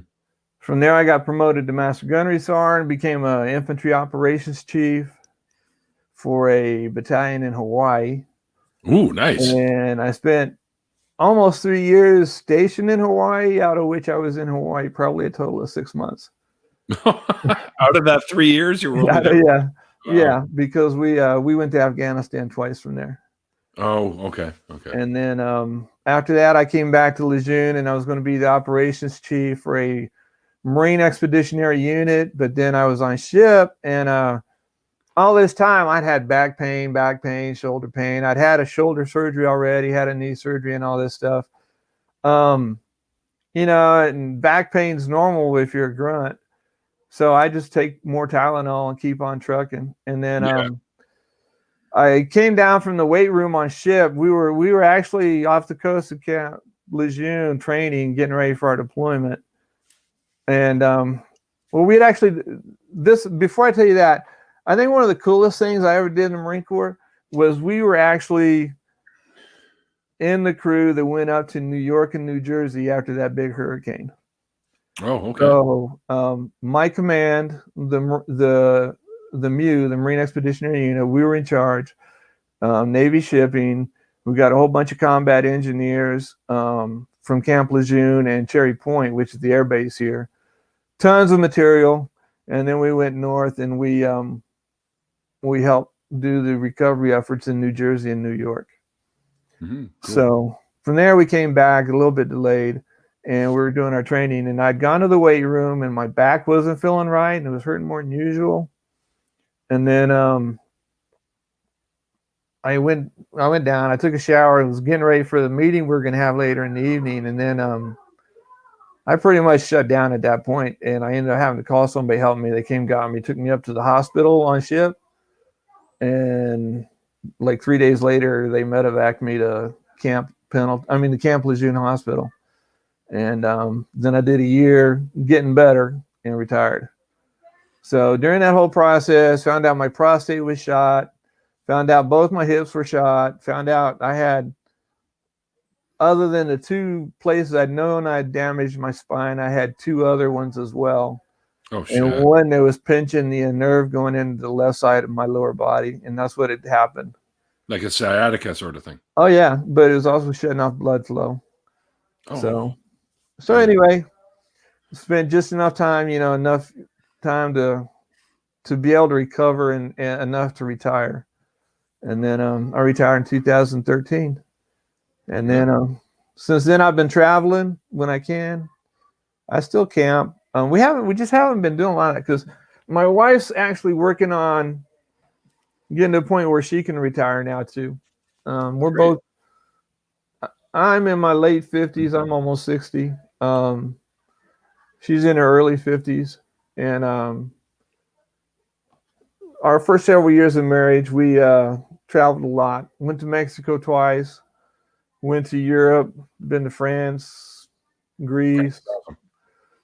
From there, I got promoted to Master Gunnery Sergeant, became an infantry operations chief for a battalion in Hawaii. Ooh, nice. And I spent almost 3 years stationed in Hawaii, out of which I was in Hawaii probably a total of 6 months. Out of that 3 years, you were yeah. Yeah, because we went to Afghanistan twice from there. Oh, okay. And then after that, I came back to Lejeune, and I was going to be the operations chief for a Marine Expeditionary Unit. But then I was on ship, and all this time I'd had back pain, shoulder pain. I'd had a shoulder surgery already, had a knee surgery, and all this stuff. And back pain's normal if you're a grunt. So I just take more Tylenol and keep on trucking. And then I came down from the weight room on ship. We were actually off the coast of Camp Lejeune training, getting ready for our deployment. And we'd actually before I tell you that, I think one of the coolest things I ever did in the Marine Corps was we were actually in the crew that went up to New York and New Jersey after that big hurricane. Oh, okay. So my command, the MU, the Marine Expeditionary Unit, we were in Charge. Navy shipping. We got a whole bunch of combat engineers, from Camp Lejeune and Cherry Point, which is the air base here. Tons of material. And then we went north and we helped do the recovery efforts in New Jersey and New York. Cool. So from there we came back a little bit delayed, and we were doing our training, and I'd gone to the weight room and my back wasn't feeling right and it was hurting more than usual. And then I went down, I took a shower, I was getting ready for the meeting we were going to have later in the evening. And then I pretty much shut down at that point, and I ended up having to call somebody to help me. They came, got me, took me up to the hospital on ship. And like 3 days later, they medevaced me to the Camp Lejeune Hospital. And then I did a year getting better and retired. So during that whole process, found out my prostate was shot, found out both my hips were shot, found out I had, other than the 2 places I'd known I'd damaged my spine, I had 2 other ones as well. Oh, shit. And one that was pinching the nerve going into the left side of my lower body, and that's what had happened. Like a sciatica sort of thing. Oh yeah, but it was also shutting off blood flow. Oh. So anyway, spent just enough time, enough time to be able to recover and enough to retire. And then I retired in 2013. And then since then I've been traveling when I can. I still camp. We just haven't been doing a lot of that because my wife's actually working on getting to a point where she can retire now too. We're both. I'm in my late 50s. I'm almost 60. She's in her early 50s, and our first several years of marriage, we traveled a lot. Went to Mexico twice. Went to Europe. Been to France, Greece.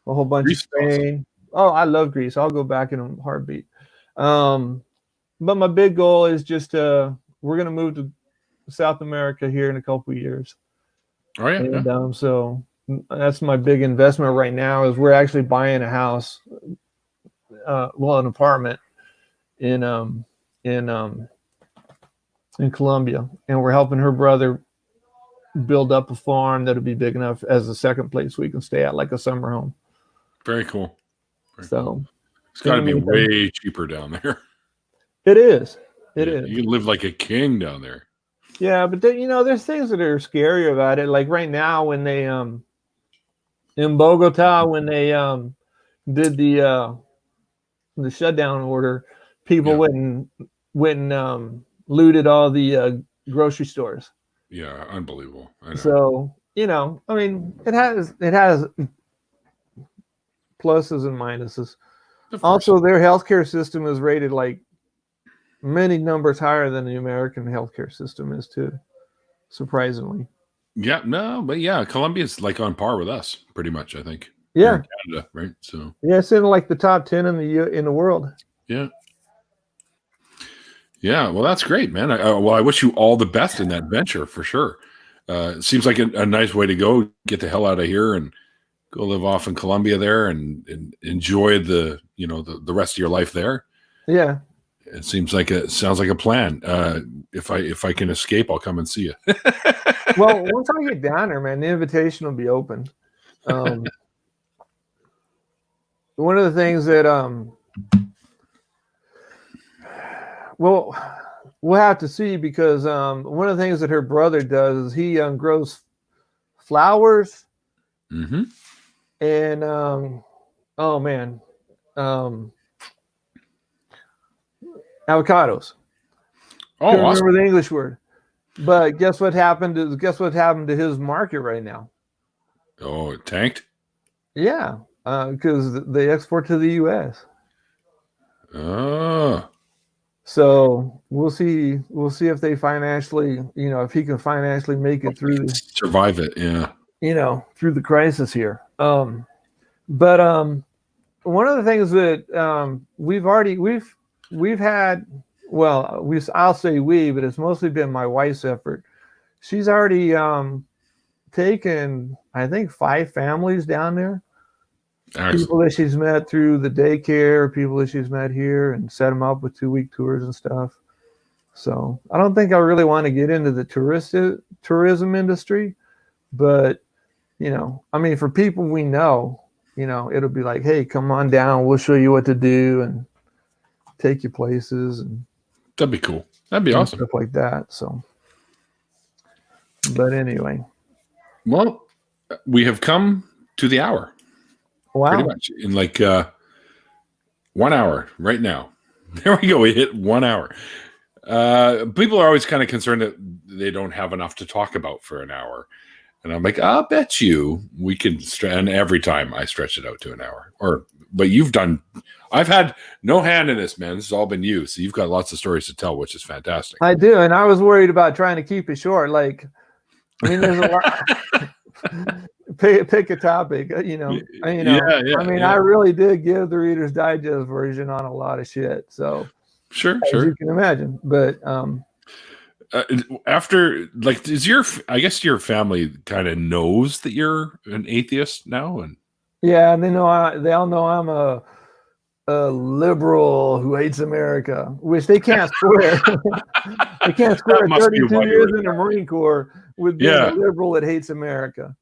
A whole bunch of Spain. Awesome. Oh, I love Greece. I'll go back in a heartbeat. But my big goal is just we're going to move to South America here in a couple of years. Oh yeah. And so that's my big investment right now is we're actually buying a house, an apartment in Colombia, and we're helping her brother build up a farm that'll be big enough as a second place we can stay at, like a summer home. Very cool. Cool. It's got to be way cheaper down there. It is. It is. You live like a king down there. Yeah, but there's things that are scary about it. Like right now, when they in Bogota, when they did the shutdown order, people went and looted all the grocery stores. Yeah, unbelievable. I know. So it has pluses and minuses. Also, their healthcare system is rated like many numbers higher than the American healthcare system is too, surprisingly. Yeah, no, but yeah, Colombia's like on par with us, pretty much, I think. Yeah, in Canada, right? So yeah, it's in like the top 10 in the world. Yeah. Yeah, well, that's great, man. I wish you all the best in that venture for sure. It seems like a nice way to go. Get the hell out of here and go live off in Colombia there and enjoy the rest of your life there. Yeah. It sounds like a plan. If I can escape, I'll come and see you. Well, once I get down there, man, the invitation will be open. One of the things that we'll have to see, because one of the things that her brother does is he grows flowers. Mm-hmm. And avocados. Oh, awesome. Remember the English word. But guess what happened to his market right now? Oh, it tanked? Yeah, because they export to the U.S. Oh. So we'll see if they financially, if he can financially make it through, survive it. Yeah. Through the crisis here. But one of the things that we've had, I'll say we, but it's mostly been my wife's effort. She's already taken, I think, 5 families down there. Excellent. People that she's met through the daycare, people that she's met here, and set them up with 2-week tours and stuff. So I don't think I really want to get into the tourism industry, but I mean, for people we know, it'll be like, hey, come on down. We'll show you what to do and take you places. And that'd be cool. That'd be awesome. Stuff like that. So, but anyway. Well, we have come to the hour. Wow. Pretty much in like 1 hour right now. There we go. We hit 1 hour. People are always kind of concerned that they don't have enough to talk about for an hour. And I'm like, I'll bet you we can and every time I stretch it out to an hour. But I've had no hand in this, man. This has all been you. So you've got lots of stories to tell, which is fantastic. I do. And I was worried about trying to keep it short. Like, I mean, there's a lot. Pick a topic, I really did give the Reader's Digest version on a lot of shit. So sure, as you can imagine. But after, like, I guess your family kind of knows that you're an atheist now, and yeah, and they all know I'm a liberal who hates America, which they can't square. They can't square 32 years in the Marine Corps with being a liberal that hates America.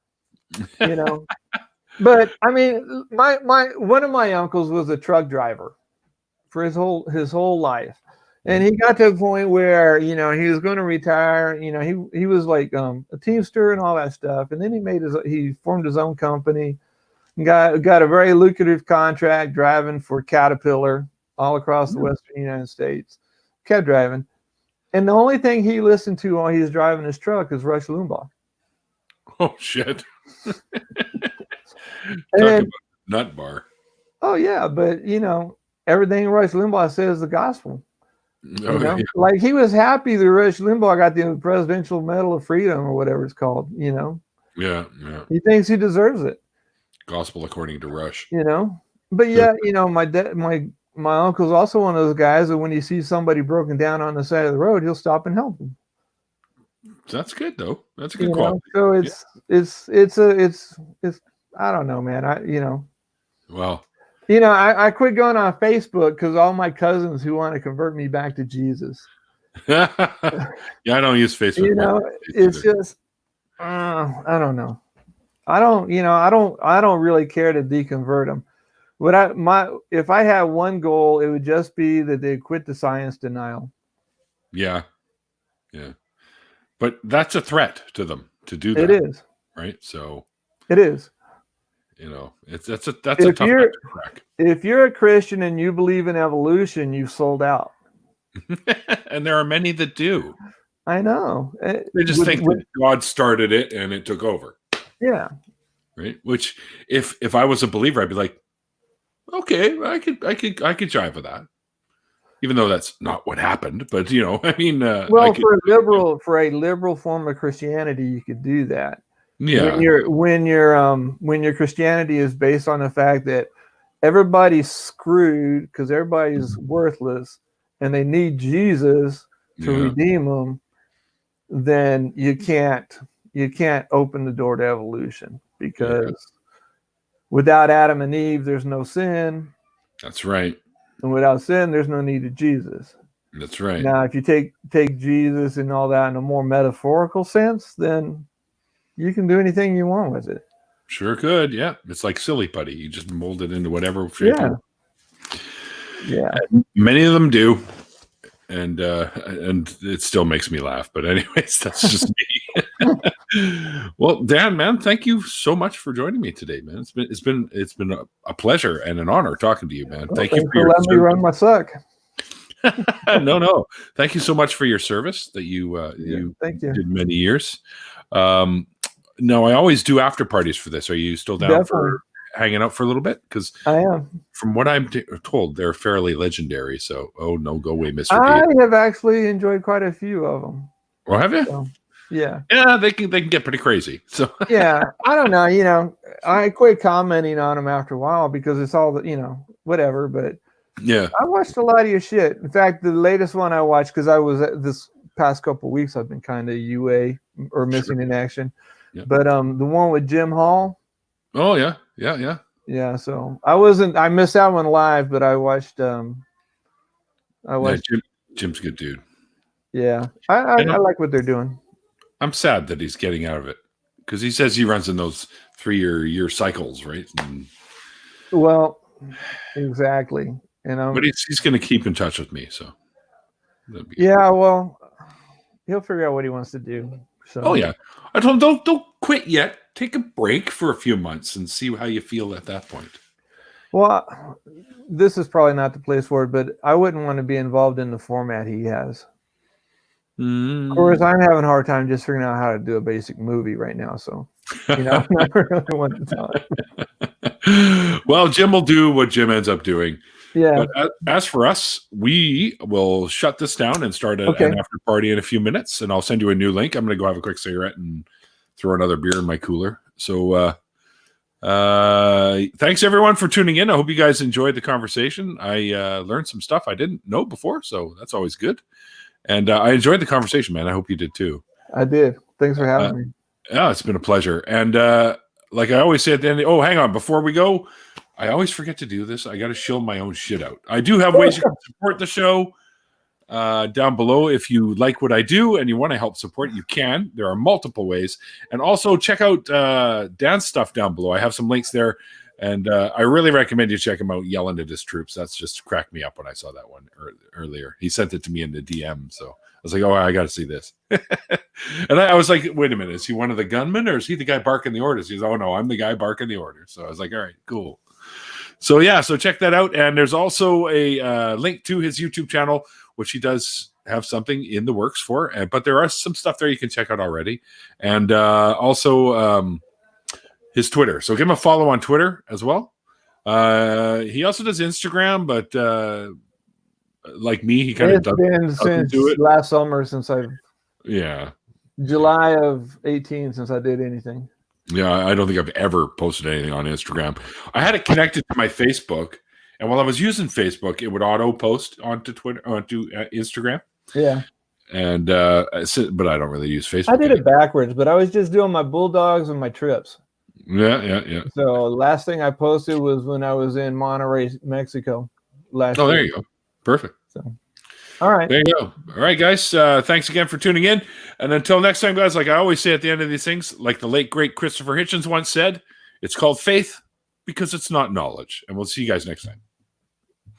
But I mean, my one of my uncles was a truck driver for his whole life, and he got to a point where he was going to retire. He was like a teamster and all that stuff, and then he formed his own company, and got a very lucrative contract driving for Caterpillar all across the Western United States. Kept driving, and the only thing he listened to while he was driving his truck is Rush Limbaugh. Oh shit. Talk about nut bar. Oh yeah, but everything Rush Limbaugh says is the gospel. Like he was happy that Rush Limbaugh got the Presidential Medal of Freedom or whatever it's called. Yeah. He thinks he deserves it. Gospel according to Rush. But yeah, my uncle's also one of those guys that when he sees somebody broken down on the side of the road, he'll stop and help them. That's good though. That's a good quality. So it's I don't know, man. Well, I quit going on Facebook because all my cousins who want to convert me back to Jesus. Yeah, I don't use Facebook. It's just I don't know. I don't really care to deconvert them. But if I had one goal, it would just be that they quit the science denial. Yeah. But that's a threat to them to do that. It is. Right? So it is. That's a tough nut to crack. If you're a Christian and you believe in evolution, you've sold out. And there are many that do. I know. They just think that God started it and it took over. Yeah. Right. Which if I was a believer, I'd be like, okay, I could jive with that. Even though that's not what happened, but I mean, well, for a liberal form of Christianity, you could do that. Yeah. When your Christianity is based on the fact that everybody's screwed because everybody's worthless and they need Jesus to redeem them, then you can't open the door to evolution because without Adam and Eve, there's no sin. That's right. And without sin, there's no need of Jesus. That's right. Now, if you take Jesus and all that in a more metaphorical sense, then you can do anything you want with it. Sure could. Yeah. It's like silly putty. You just mold it into whatever shape. Yeah. Many of them do. And it still makes me laugh. But anyways, that's just me. Well, Dan, man, thank you so much for joining me today, man. It's been a pleasure and an honor talking to you, man. Thank you for letting me run my suck. No. Thank you so much for your service that you did many years. No, I always do after parties for this. Are you still down for hanging out for a little bit? Because I am. From what I'm told, they're fairly legendary. So, oh no, go away, Mr. I have actually enjoyed quite a few of them. Well, have you? So, yeah. Yeah, they can get pretty crazy. So yeah, I don't know. I quit commenting on them after a while because it's all whatever. But yeah, I watched a lot of your shit. In fact, the latest one I watched because I was this past couple of weeks I've been kind of UA or missing in action. Yeah. But the one with Jim Hall. Oh yeah. So I missed that one live, but I watched. Jim's a good dude. Yeah, I like what they're doing. I'm sad that he's getting out of it because he says he runs in those 3-year cycles, right? And, well, exactly. And but he's going to keep in touch with me, so yeah, well, he'll figure out what he wants to do. So. Oh yeah, I told him don't quit yet. Take a break for a few months and see how you feel at that point. Well, this is probably not the place for it, but I wouldn't want to be involved in the format he has. Of course, I'm having a hard time just figuring out how to do a basic movie right now. So, I really want to talk. Well, Jim will do what Jim ends up doing. Yeah. But as for us, we will shut this down and start an after party in a few minutes, and I'll send you a new link. I'm going to go have a quick cigarette and throw another beer in my cooler. So, thanks everyone for tuning in. I hope you guys enjoyed the conversation. I learned some stuff I didn't know before, so that's always good. And I enjoyed the conversation, man. I hope you did too. I did. Thanks for having me. Yeah, it's been a pleasure. And like I always say at the end, hang on, before we go, I always forget to do this. I got to shill my own shit out. I do have ways you can support the show down below. If you like what I do and you want to help support, you can. There are multiple ways. And also check out Dan's stuff down below. I have some links there. And I really recommend you check him out, Yelling at His Troops. That's just cracked me up when I saw that one earlier. He sent it to me in the DM. So I was like, oh, I got to see this. And I was like, wait a minute. Is he one of the gunmen or is he the guy barking the orders? He's, oh, no, I'm the guy barking the orders. So I was like, all right, cool. So, yeah, so check that out. And there's also a link to his YouTube channel, which he does have something in the works for. But there are some stuff there you can check out already. And also his Twitter. So give him a follow on Twitter as well. He also does Instagram, but like me, he kind of doesn't do it. Last summer since Yeah. July of 18 since I did anything. Yeah, I don't think I've ever posted anything on Instagram. I had it connected to my Facebook, and while I was using Facebook, it would auto post onto Instagram. Yeah. And but I don't really use Facebook. I did it backwards, but I was just doing my bulldogs and my trips. Yeah. So last thing I posted was when I was in Monterrey, Mexico. Year. There you go. Perfect. So, all right. There you go. All right, guys. Thanks again for tuning in. And until next time, guys, like I always say at the end of these things, like the late, great Christopher Hitchens once said, it's called faith because it's not knowledge. And we'll see you guys next time.